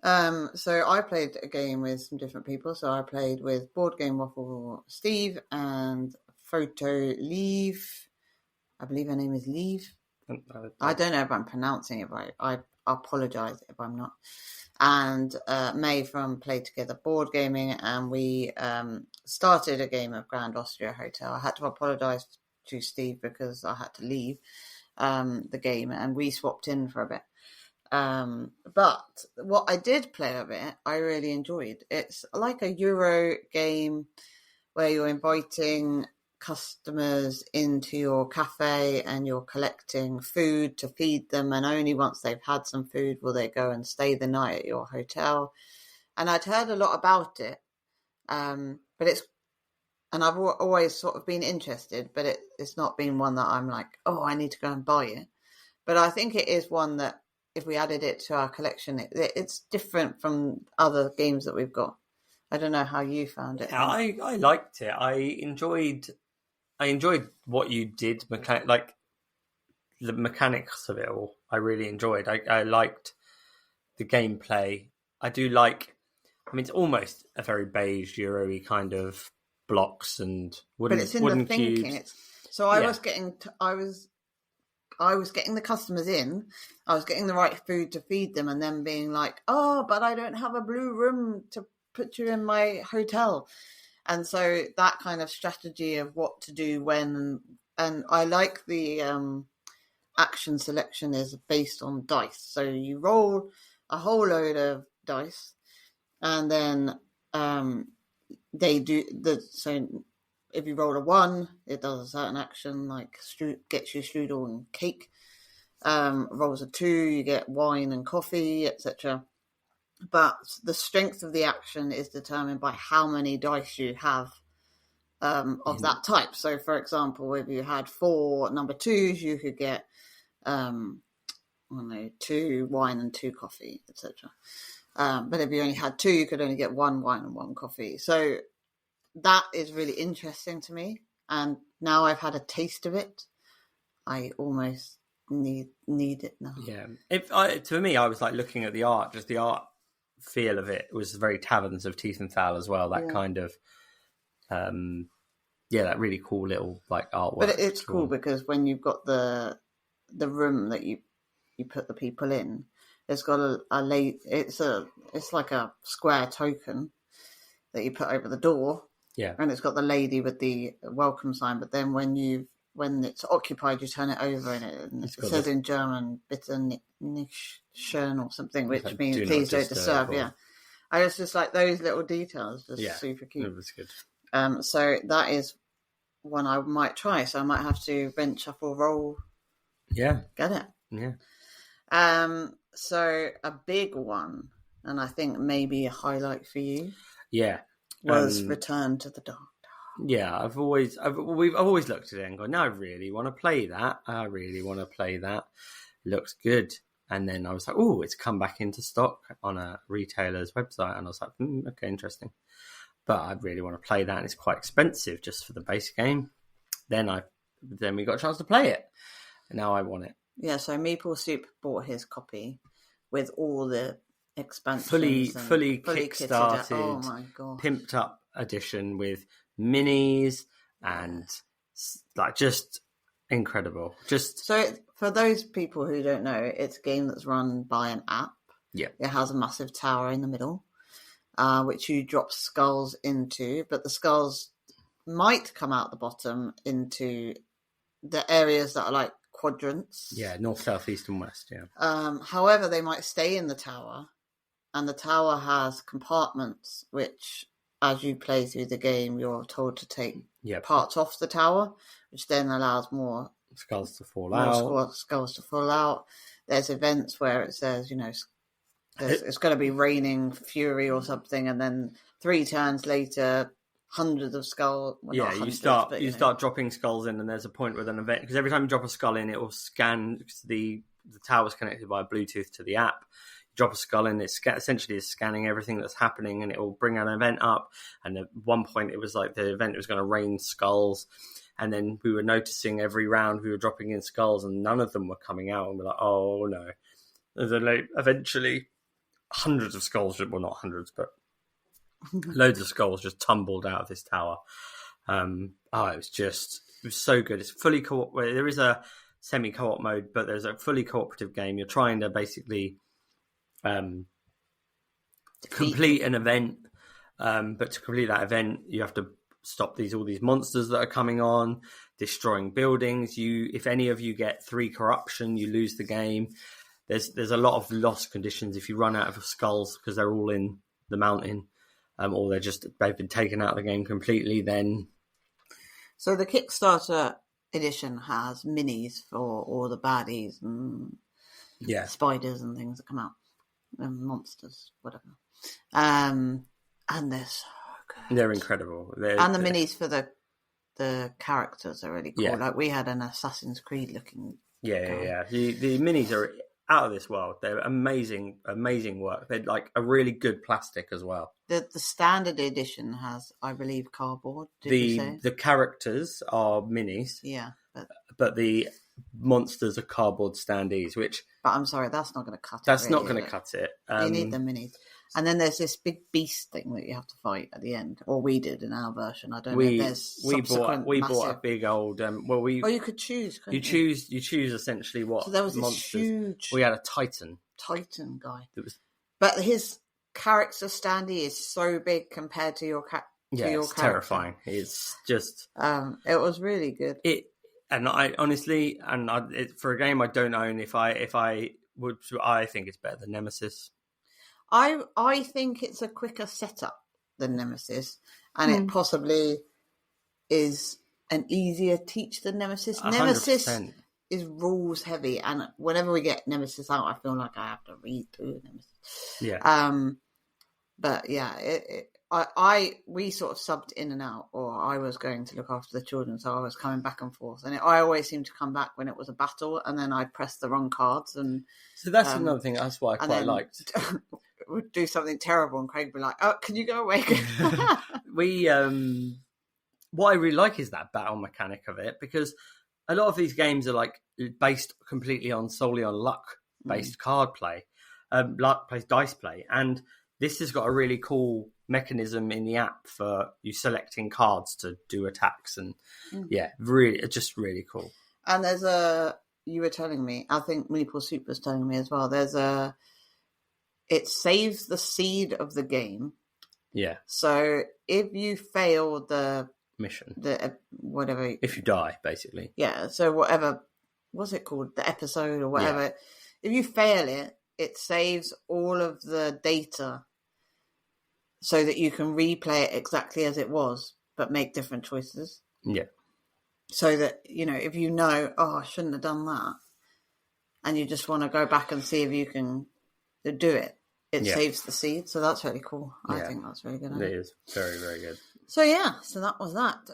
So I played a game with some different people. So I played with Board Game Waffle Steve and Photo Leave. I believe her name is Leave. I don't know if I'm pronouncing it right. I apologise if I'm not. And May from Play Together Board Gaming, and we started a game of Grand Austria Hotel. I had to apologise to Steve because I had to leave the game, and we swapped in for a bit. But what I did play of it, I really enjoyed. It's like a Euro game where you're inviting customers into your cafe and you're collecting food to feed them, and only once they've had some food will they go and stay the night at your hotel. And I'd heard a lot about it, and I've always sort of been interested, but it's not been one that I'm like, oh, I need to go and buy it. But I think it is one that if we added it to our collection, it's different from other games that we've got. I don't know how you found it. Yeah, I liked it. I enjoyed what you did, like the mechanics of it all. I really enjoyed. I liked the gameplay. I do like. I mean, it's almost a very beige Euro-y kind of blocks and wooden. But it's in the thinking. I was getting the customers in. I was getting the right food to feed them, and then being like, "Oh, but I don't have a blue room to put you in my hotel." And so that kind of strategy of what to do when, and I like the action selection is based on dice. So you roll a whole load of dice, and then they do so if you roll a 1, it does a certain action, like gets you strudel and cake. Rolls a 2, you get wine and coffee, etc. But the strength of the action is determined by how many dice you have of that type. So, for example, if you had 4 number 2s, you could get 2 wine and 2 coffee, etc. But if you only had 2, you could only get 1 wine and 1 coffee. So that is really interesting to me. And now I've had a taste of it, I almost need it now. Yeah. To me, I was like looking at the art, just the art feel of it was very Taverns of Teethenthal as well. That kind of, that really cool little like artwork. But it's cool because when you've got the room that you put the people in, it's got it's like a square token that you put over the door. Yeah. And it's got the lady with the welcome sign, but then when it's occupied, you turn it over and it says in German, bitte nicht schön or something, which means please don't disturb. Yeah. I was just like those little details, just super cute. It was good. So that is one I might try. So I might have to bench shuffle roll. Yeah. Get it. Yeah. So a big one, and I think maybe a highlight for you. Yeah. Was Return to the Dark Tower. Yeah, I've always looked at it and gone, no, I really want to play that. It looks good. And then I was like, oh, it's come back into stock on a retailer's website. And I was like, okay, interesting. But I really want to play that. And it's quite expensive just for the base game. Then we got a chance to play it. And now I want it. Yeah, so Meeple Soup bought his copy with all the expansions. Fully kickstarted, oh my God, pimped up edition with minis and like just incredible. So for those people who don't know, it's a game that's run by an app. Yeah, it has a massive tower in the middle, which you drop skulls into, but the skulls might come out the bottom into the areas that are like quadrants. Yeah, north, south, east, and west. Yeah. However, they might stay in the tower, and the tower has compartments which, as you play through the game, you're told to take parts off the tower, which then allows more skulls to fall out. There's events where it says, it's going to be raining fury or something, and then 3 turns later, hundreds of skulls. Well, you start dropping skulls in, and there's a point with an event, because every time you drop a skull in, it will scan, the tower's connected by Bluetooth to the app. Drop a skull in, essentially is scanning everything that's happening, and it will bring an event up. And at one point it was like the event was going to rain skulls, and then we were noticing every round we were dropping in skulls and none of them were coming out, and we're like, oh no. Eventually hundreds of skulls, well not hundreds, but loads of skulls just tumbled out of this tower. It was so good. It's fully co-op. There is a semi-co-op mode, but there's a fully cooperative game. You're trying to basically complete an event, but to complete that event you have to stop all these monsters that are coming on, destroying buildings. If any of you get 3 corruption, you lose the game. There's a lot of lost conditions if you run out of skulls because they're all in the mountain, or they've been taken out of the game completely. Then, so the Kickstarter edition has minis for all the baddies and spiders and things that come out. And monsters, whatever, and they're so good. They're incredible. And the minis for the characters are really cool. Yeah. Like we had an Assassin's Creed looking. Yeah. The minis are out of this world. They're amazing work. They're like a really good plastic as well. The standard edition has, I believe, cardboard. The characters are minis. Yeah, but the monsters are cardboard standees, but I'm sorry, that's not going to cut it. That's not going to cut it. You need the minis. And then there's this big beast thing that you have to fight at the end, or we did in our version. I don't know if there's we bought a big old you could choose. You choose essentially what. So there was monsters. This huge. We had a Titan guy. But his character standee is so big compared to your it's terrifying. It's just. It was really good. And I honestly, for a game I don't own, if I would, I think it's better than Nemesis. I think it's a quicker setup. than Nemesis, and it possibly is an easier teach than Nemesis. 100%. Nemesis is rules heavy, and whenever we get Nemesis out, I feel like I have to read through Nemesis. Yeah. But yeah, we sort of subbed in and out, or I was going to look after the children, so I was coming back and forth, and I always seemed to come back when it was a battle, and then I'd press the wrong cards, and so that's another thing. That's what I quite liked. Would do something terrible, and Craig would be like, "Oh, can you go away?" What I really like is that battle mechanic of it, because a lot of these games are like based completely solely on luck-based card play, luck-based dice play, and this has got a really cool mechanism in the app for you selecting cards to do attacks, and just really cool. And you were telling me, I think Meeple Soup was telling me as well, it saves the seed of the game. Yeah. So if you fail the mission, whatever, if you die, basically. Yeah. So whatever, what's it called? The episode or whatever. Yeah. If you fail it, it saves all of the data so that you can replay it exactly as it was, but make different choices. Yeah. So that, if I shouldn't have done that, and you just want to go back and see if you can do it, it saves the seed. So that's really cool. I think that's really good. It is very, very good. So so that was that.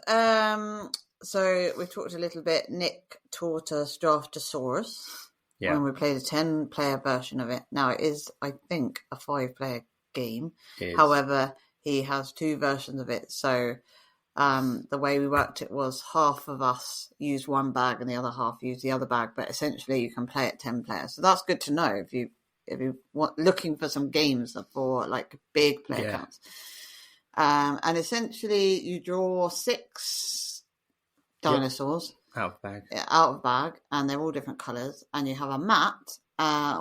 So we talked a little bit. Nick taught us Draftosaurus when we played a 10-player version of it. Now it is, I think, a 5-player game. However, he has 2 versions of it. So the way we worked it was half of us use one bag and the other half use the other bag. But essentially, you can play it 10 players. So that's good to know if you want looking for some games for like big player counts. And essentially, you draw 6 dinosaurs out of bag, and they're all different colours. And you have a mat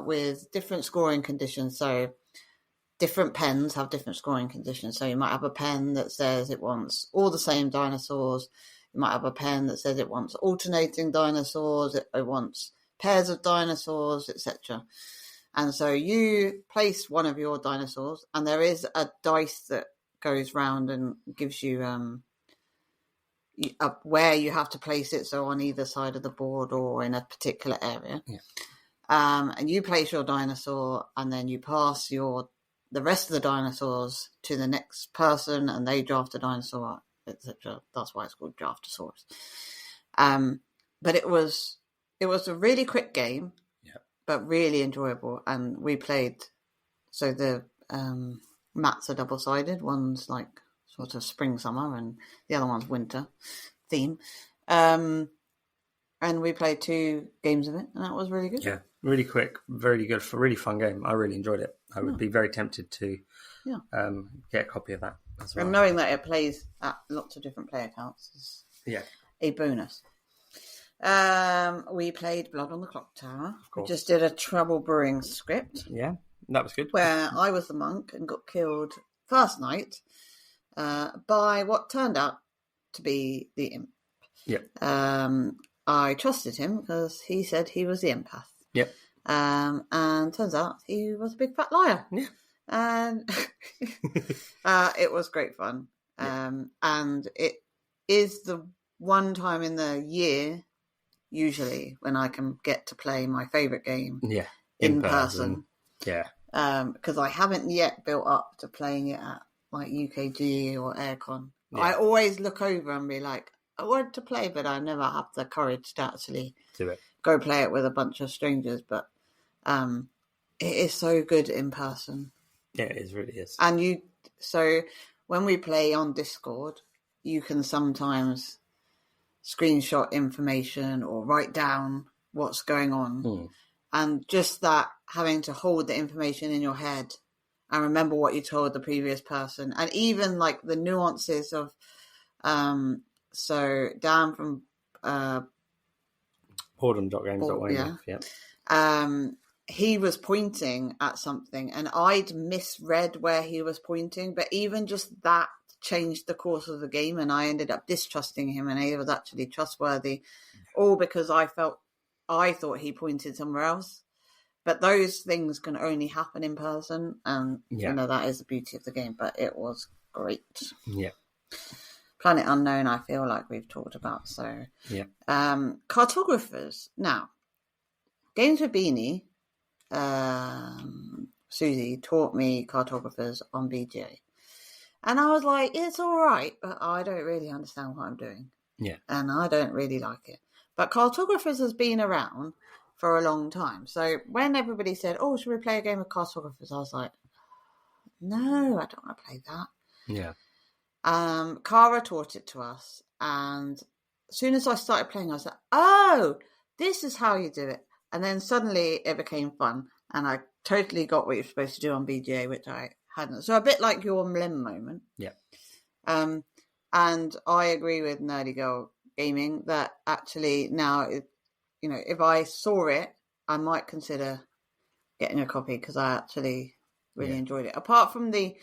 with different scoring conditions. So different pens have different scoring conditions. So you might have a pen that says it wants all the same dinosaurs. You might have a pen that says it wants alternating dinosaurs. It wants pairs of dinosaurs, etc. And so you place one of your dinosaurs, and there is a dice that goes round and gives you where you have to place it, so on either side of the board or in a particular area. And you place your dinosaur, and then you pass the rest of the dinosaurs to the next person, and they draft a dinosaur, etc. That's why it's called Draftosaurus. But it was a really quick game, but really enjoyable. And we played, so the mats are double-sided. One's like sort of spring, summer, and the other one's winter theme. And we played 2 games of it, and that was really good. Yeah, really quick, very good, really fun game. I really enjoyed it. I would be very tempted to get a copy of that as well. And knowing that it plays at lots of different player counts is a bonus. We played Blood on the Clock Tower. We just did a Trouble Brewing script. Yeah, that was good. Where I was the monk and got killed first night by what turned out to be the imp. Yep. I trusted him because he said he was the empath. Yep. And turns out he was a big fat liar. Yeah. And it was great fun. And it is the one time in the year, usually, when I can get to play my favourite game in person. Yeah. Because I haven't yet built up to playing it at like UKG or Aircon. Yeah. I always look over and be like, I want to play, but I never have the courage to actually go play it with a bunch of strangers. But it is so good in person. Yeah, it really is. And so when we play on Discord, you can sometimes screenshot information or write down what's going on. And just that, having to hold the information in your head and remember what you told the previous person, and even like the nuances of so Dan from boredom.games.wayne. He was pointing at something and I'd misread where he was pointing, but even just that changed the course of the game, and I ended up distrusting him, and he was actually trustworthy, all because I thought he pointed somewhere else. But those things can only happen in person, and that is the beauty of the game. But it was great. Yeah. Planet Unknown, I feel like we've talked about. So cartographers. Now, Games with Beanie, Susie taught me cartographers on BGA. And I was like, it's all right, but I don't really understand what I'm doing. Yeah. And I don't really like it. But cartographers has been around for a long time. So when everybody said, oh, should we play a game of cartographers? I was like, no, I don't want to play that. Yeah. Cara taught it to us. And as soon as I started playing, I was like, oh, this is how you do it. And then suddenly it became fun. And I totally got what you're supposed to do on BGA, which I hadn't. So a bit like your Mlim moment. Yeah. And I agree with Nerdy Girl Gaming that actually now, if I saw it, I might consider getting a copy because I actually really enjoyed it. Apart from the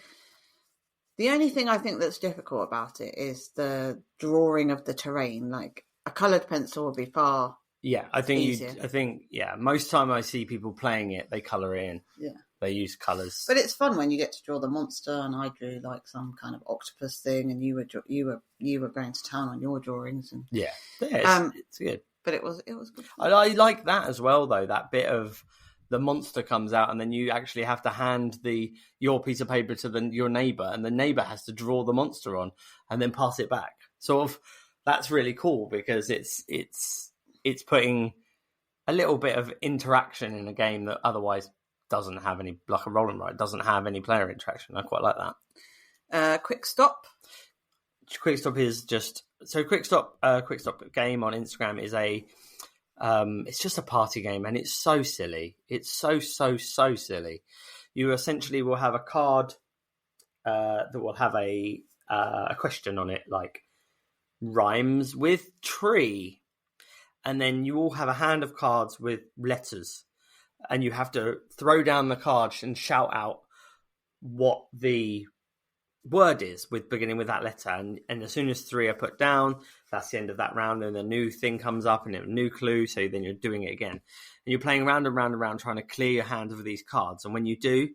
only thing I think that's difficult about it is the drawing of the terrain. Like a coloured pencil would be far easier. Most time I see people playing it, they colour it in. Yeah. They use colours. But it's fun when you get to draw the monster, and I drew like some kind of octopus thing, and you were going to town on your drawings. And it's good. But it was good fun. I like that as well, though. That bit of the monster comes out, and then you actually have to hand your piece of paper to your neighbour, and the neighbour has to draw the monster on and then pass it back. Sort of, that's really cool because it's putting a little bit of interaction in a game that otherwise doesn't have any, like a roll and write, doesn't have any player interaction. I quite like that. Quick Stop. Quick Stop is just Quick Stop game on Instagram is it's just a party game, and it's so silly. It's so silly. You essentially will have a card that will have a question on it, like rhymes with tree, and then you all have a hand of cards with letters. And you have to throw down the card and shout out what the word is beginning with that letter. And as soon as 3 are put down, that's the end of that round. And a new thing comes up and a new clue. So then you're doing it again. And you're playing round and round and round trying to clear your hand of these cards. And when you do,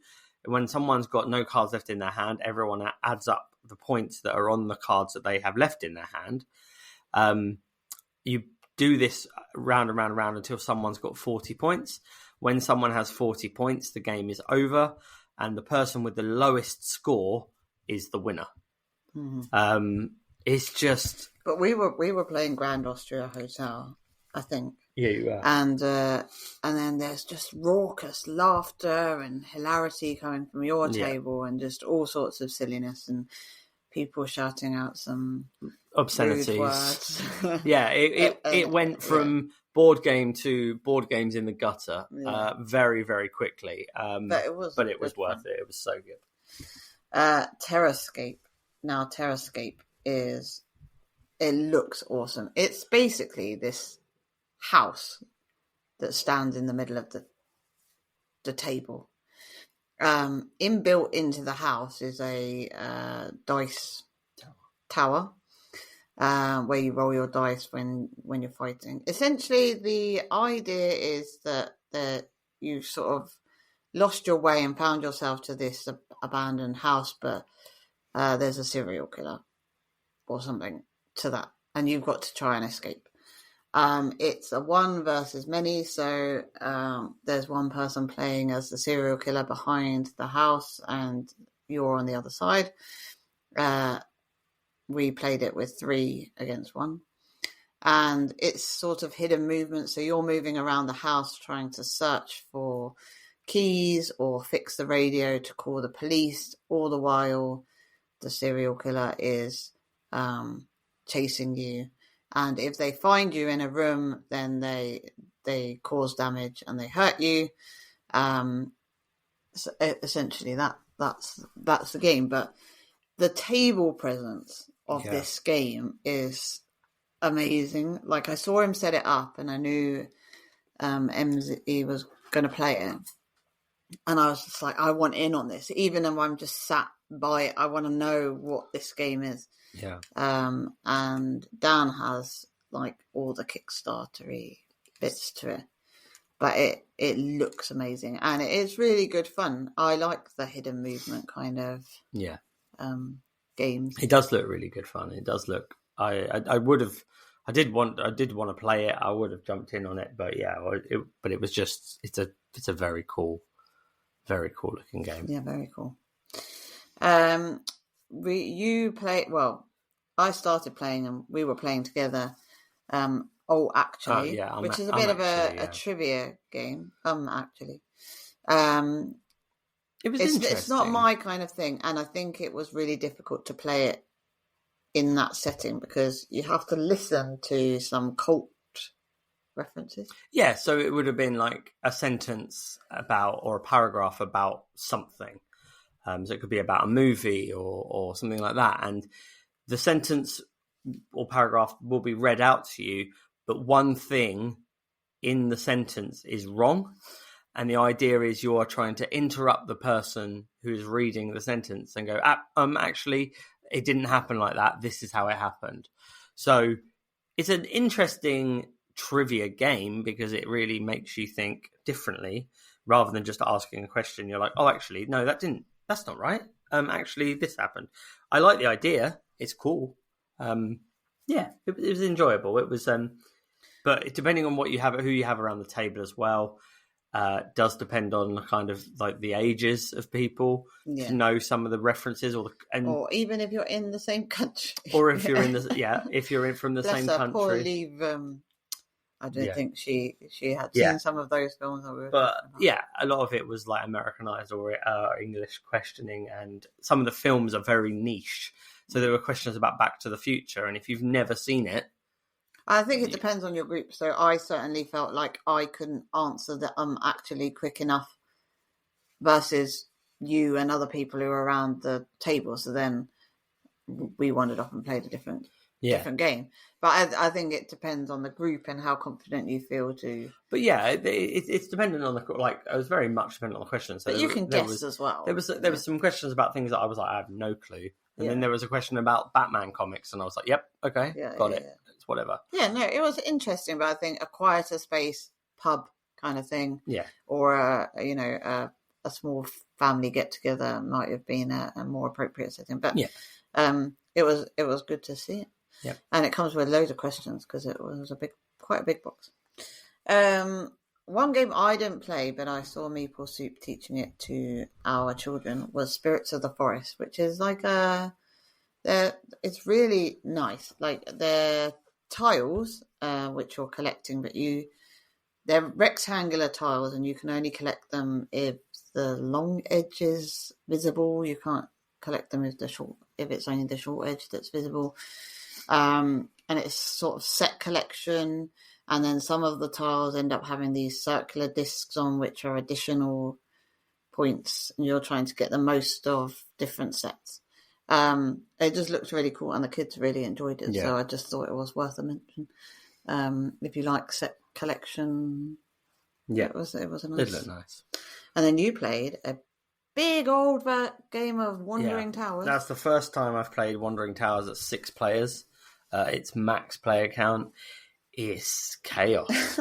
when someone's got no cards left in their hand, everyone adds up the points that are on the cards that they have left in their hand. You do this round and round and round until someone's got 40 points. When someone has 40 points, the game is over, and the person with the lowest score is the winner. Mm-hmm. It's just. But we were playing Grand Austria Hotel, I think. Yeah, you were. And then there's just raucous laughter and hilarity coming from your table, and just all sorts of silliness and people shouting out some obscenities. Words. Yeah, it went from board game to board games in the gutter very, very quickly. But it was worth it. It was so good. Terrascape. Now, Terrascape it looks awesome. It's basically this house that stands in the middle of the table. Inbuilt into the house is a dice tower where you roll your dice when you're fighting. Essentially, the idea is that you sort of lost your way and found yourself to this abandoned house, but there's a serial killer or something to that, and you've got to try and escape. It's a one versus many, so there's one person playing as the serial killer behind the house, and you're on the other side. We played it with 3 against 1, and it's sort of hidden movement. So you're moving around the house trying to search for keys or fix the radio to call the police. All the while, the serial killer is chasing you. And if they find you in a room, then they cause damage and they hurt you. So essentially, that's the game. But the table presence of this game is amazing. Like, I saw him set it up, and I knew MZ was going to play it, and I was just like, I want in on this. Even if I'm just sat by it, I want to know what this game is. Yeah. And Dan has like all the Kickstarter-y bits to it. but it looks amazing, and it is really good fun. I like the hidden movement kind of games. It does look really good fun. It does look. I would have. I did want to play it. I would have jumped in on it, but but it was just. It's a very cool looking game. Yeah, very cool. You play well. I started playing and we were playing together. Actually, which is a bit of a trivia game. Actually, it was interesting. It's not my kind of thing, and I think it was really difficult to play it in that setting because you have to listen to some cult references. Yeah, so it would have been like a sentence about or a paragraph about something. So it could be about a movie or something like that, and the sentence or paragraph will be read out to you, but one thing in the sentence is wrong. And the idea is you are trying to interrupt the person who is reading the sentence and go, actually, it didn't happen like that. This is how it happened. So it's an interesting trivia game because it really makes you think differently rather than just asking a question. You're like, oh, actually, no, that's not right. Actually, this happened. I like the idea. It's cool. It was enjoyable. It was, but depending on what you have, who you have around the table as well, does depend on kind of like the ages of people to know some of the references, or even if you're in the same country, or if you're if you're in from the same country. Poor Liv, I don't think she had seen some of those films. But a lot of it was like Americanized or English questioning, and some of the films are very niche. So there were questions about Back to the Future, and if you've never seen it, I think it depends on your group. So I certainly felt like I couldn't answer the actually quick enough versus you and other people who were around the table. So then we wandered off and played a different game. But I think it depends on the group and how confident you feel to. But it's dependent on the it was very much dependent on the question. So but you can guess as well. There was some questions about things that I was like, I have no clue. And then there was a question about Batman comics, and I was like, yep, okay, got it. Yeah. It's whatever. Yeah, no, it was interesting, but I think a quieter space pub kind of thing, or a small family get together might have been a more appropriate setting. But it was good to see it. Yeah, and it comes with loads of questions because it was quite a big box. One game I didn't play, but I saw Meeple Soup teaching it to our children, was Spirits of the Forest, which is like it's really nice. Like they're tiles, which you're collecting, but they're rectangular tiles, and you can only collect them if the long edge is visible. You can't collect them if it's only the short edge that's visible. And it's sort of set collection. And then some of the tiles end up having these circular discs on which are additional points, and you're trying to get the most of different sets. It just looked really cool, and the kids really enjoyed it. So I just thought it was worth a mention. If you like set collection, it was a nice. It looked nice. And then you played a big old game of Wandering Towers. That's the first time I've played Wandering Towers at 6 players. It's max player count. It's chaos.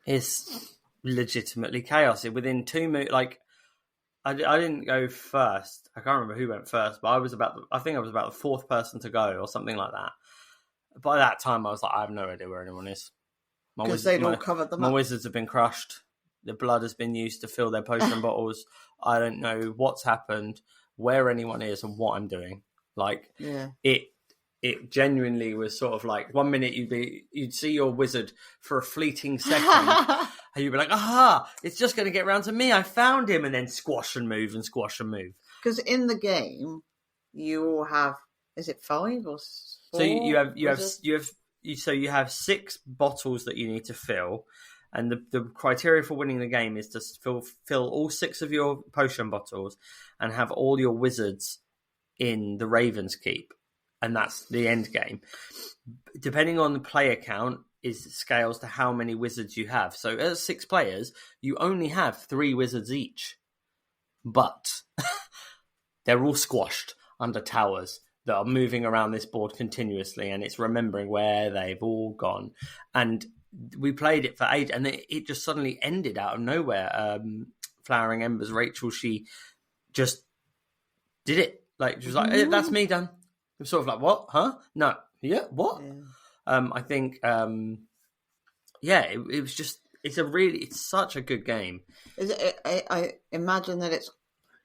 It's legitimately chaos. Within 2 minutes, I didn't go first. I can't remember who went first, but I think I was about the 4th person to go or something like that. By that time, I was like, I have no idea where anyone is. Because they'd all covered them up. My wizards have been crushed. The blood has been used to fill their potion bottles. I don't know what's happened, where anyone is, and what I'm doing. It genuinely was sort of like 1 minute you'd see your wizard for a fleeting second, and you'd be like, aha, it's just going to get round to me. I found him, and then squash and move and squash and move. Because in the game, you all have, is it 5 or 4? So you have 6 bottles that you need to fill, and the criteria for winning the game is to fill all 6 of your potion bottles and have all your wizards in the Raven's Keep. And that's the end game. Depending on the player count, scales to how many wizards you have. So as 6 players, you only have 3 wizards each. But they're all squashed under towers that are moving around this board continuously, and it's remembering where they've all gone. And we played it for ages, and it just suddenly ended out of nowhere. Flowering Embers, Rachel, she just did it. Like, she was like, hey, that's me done. It was sort of like, what? Huh? No. Yeah, what? Yeah. I think, it was just, it's such a good game. I imagine that it's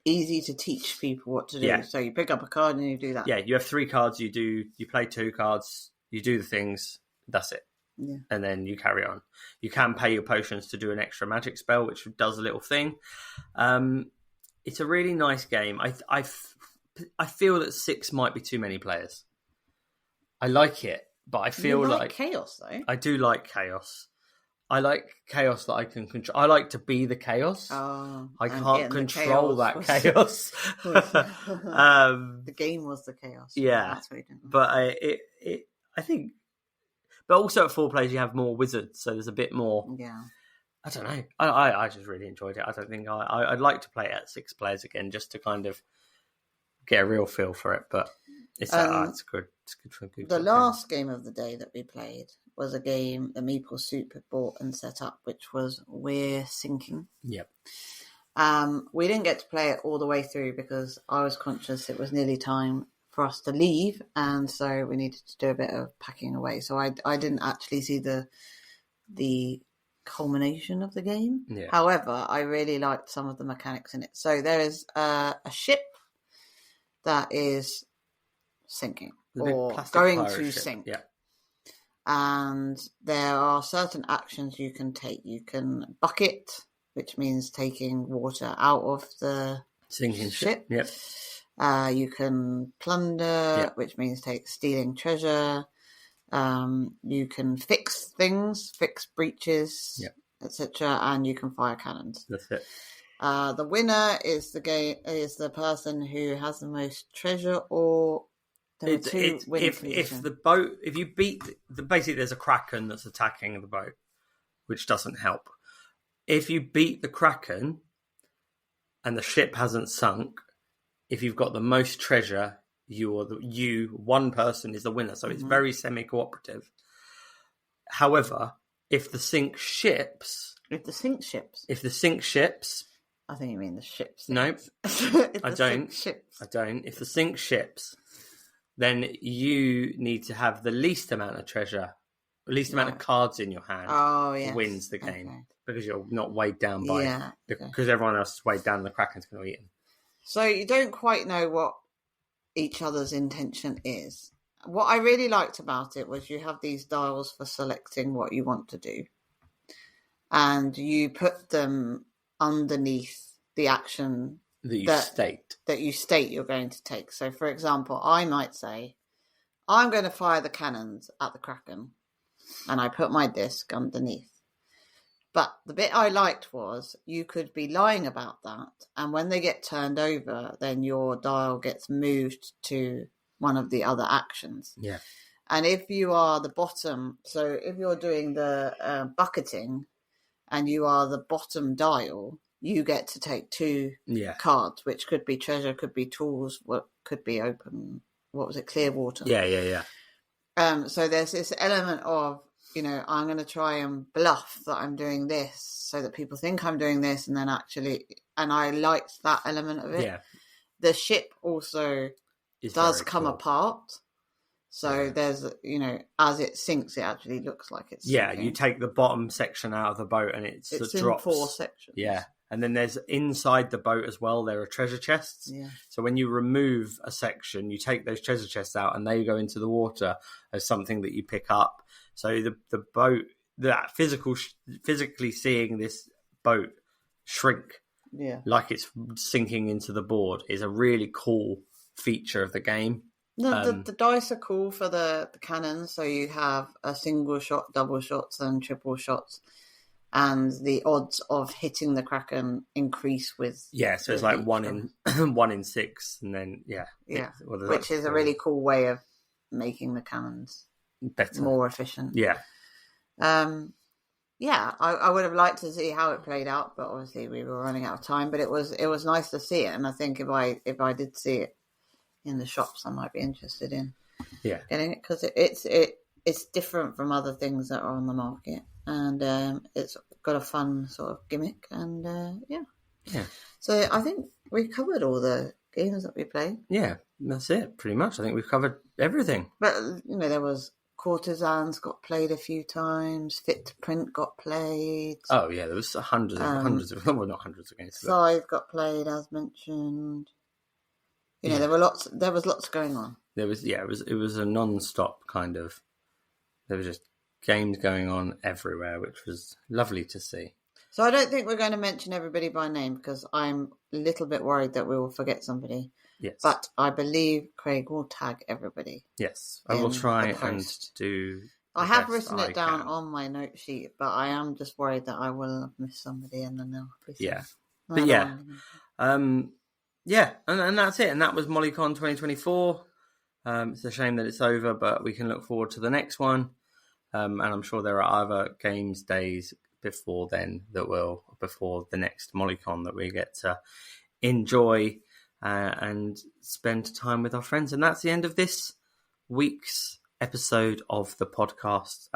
easy to teach people what to do. Yeah. So you pick up a card and you do that. Yeah, you have 3 cards, you play 2 cards, you do the things, that's it. Yeah. And then you carry on. You can pay your potions to do an extra magic spell, which does a little thing. It's a really nice game. I feel that 6 might be too many players. I like it, but I feel like chaos, though. I do like chaos. I like chaos that I can control. I like to be the chaos. I can't control that chaos. The game was the chaos. Yeah, that's what you didn't. But I think. But also at 4 players, you have more wizards, so there's a bit more. Yeah. I don't know. I just really enjoyed it. I don't think I'd like to play it at 6 players again, just to kind of get a real feel for it. But it's good. It's good for a good. The last game of the day that we played was a game the Meeple Soup had bought and set up, which was We're Sinking. Yep. We didn't get to play it all the way through because I was conscious it was nearly time for us to leave, and so we needed to do a bit of packing away. So I didn't actually see the culmination of the game. Yeah. However, I really liked some of the mechanics in it. So there is a ship that is sinking or going to sink. Yeah. And there are certain actions you can take. You can bucket, which means taking water out of the sinking ship. Yep. You can plunder, which means stealing treasure. You can fix things, fix breaches, etc., and you can fire cannons. That's it. The winner is the person who has the most treasure, or there are 2 winning conditions. If you beat basically there's a kraken that's attacking the boat, which doesn't help. If you beat the kraken and the ship hasn't sunk, if you've got the most treasure, one person is the winner. So it's very semi-cooperative. However, if the sink ships, I think you mean the ships. No, I don't. I don't. If the sink ships, then you need to have the least amount of treasure, the least amount of cards in your hand. Oh, yes. Wins the game because you're not weighed down by because everyone else is weighed down and the kraken's going to eat them. So you don't quite know what each other's intention is. What I really liked about it was you have these dials for selecting what you want to do. And you put them underneath the action that you state you're going to take. So, for example, I might say, I'm going to fire the cannons at the kraken. And I put my disc underneath. But the bit I liked was you could be lying about that, and when they get turned over, then your dial gets moved to one of the other actions. Yeah. And if you are the bottom, so if you're doing the bucketing and you are the bottom dial, you get to take 2 cards, which could be treasure, could be tools, what could be open, clear water. Yeah. So there's this element of, I'm going to try and bluff that I'm doing this so that people think I'm doing this, and then and I liked that element of it. Yeah. The ship also does come apart. So there's, as it sinks, it actually looks like it's sinking. You take the bottom section out of the boat and it drops. In 4 sections. Yeah. And then there's inside the boat as well, there are treasure chests. Yeah. So when you remove a section, you take those treasure chests out and they go into the water as something that you pick up. So the boat, that physically seeing this boat shrink, like it's sinking into the board, is a really cool feature of the game. The dice are cool for the cannons. So you have a single shot, double shots, and triple shots. And the odds of hitting the kraken increase with so it's like 1 in 6, and then which is a really cool way of making the cannons better, more efficient. I would have liked to see how it played out, but obviously we were running out of time. But it was nice to see it, and I think if I did see it in the shops, I might be interested in getting it, because it's different from other things that are on the market. and it's got a fun sort of gimmick, and yeah. So I think we covered all the games that we played. Yeah, that's it, pretty much. I think we've covered everything. But, there was Courtesans got played a few times, Fit to Print got played. Oh, yeah, there was hundreds of, well, not hundreds of games. Scythe got played, as mentioned. There was lots going on. It was a non-stop kind of, there was just games going on everywhere, which was lovely to see. So I don't think we're going to mention everybody by name because I'm a little bit worried that we will forget somebody. Yes. But I believe Craig will tag everybody. Yes, I will try and do. I have written it down on my note sheet, but I am just worried that I will have missed somebody and then they'll be yeah. But yeah. And that's it. And that was MollyCon 2024. It's a shame that it's over, but we can look forward to the next one. And I'm sure there are other games days before then before the next MollyCon that we get to enjoy and spend time with our friends. And that's the end of this week's episode of the podcast.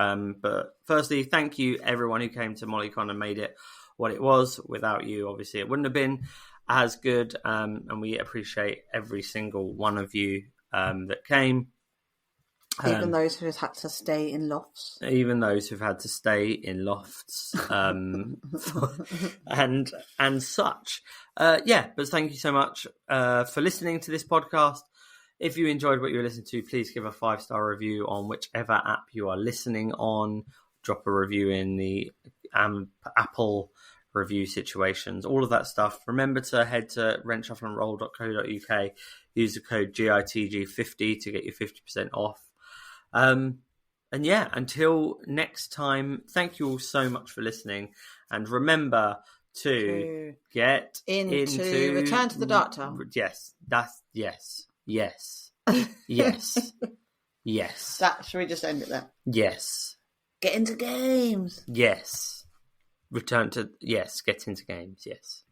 But firstly, thank you everyone who came to MollyCon and made it what it was. Without you, obviously, it wouldn't have been as good. And we appreciate every single one of you that came. Even those who have had to stay in lofts. Even those who've had to stay in lofts and such. But thank you so much for listening to this podcast. If you enjoyed what you were listening to, please give a 5-star review on whichever app you are listening on. Drop a review in the Apple review situations, all of that stuff. Remember to head to rentshuffleandroll.co.uk, use the code GITG50 to get you 50% off. Until next time, thank you all so much for listening, and remember to get into Return to the Dark Tower. Yes. Should we just end it there? Yes. Get into games. Yes. Get into games. Yes.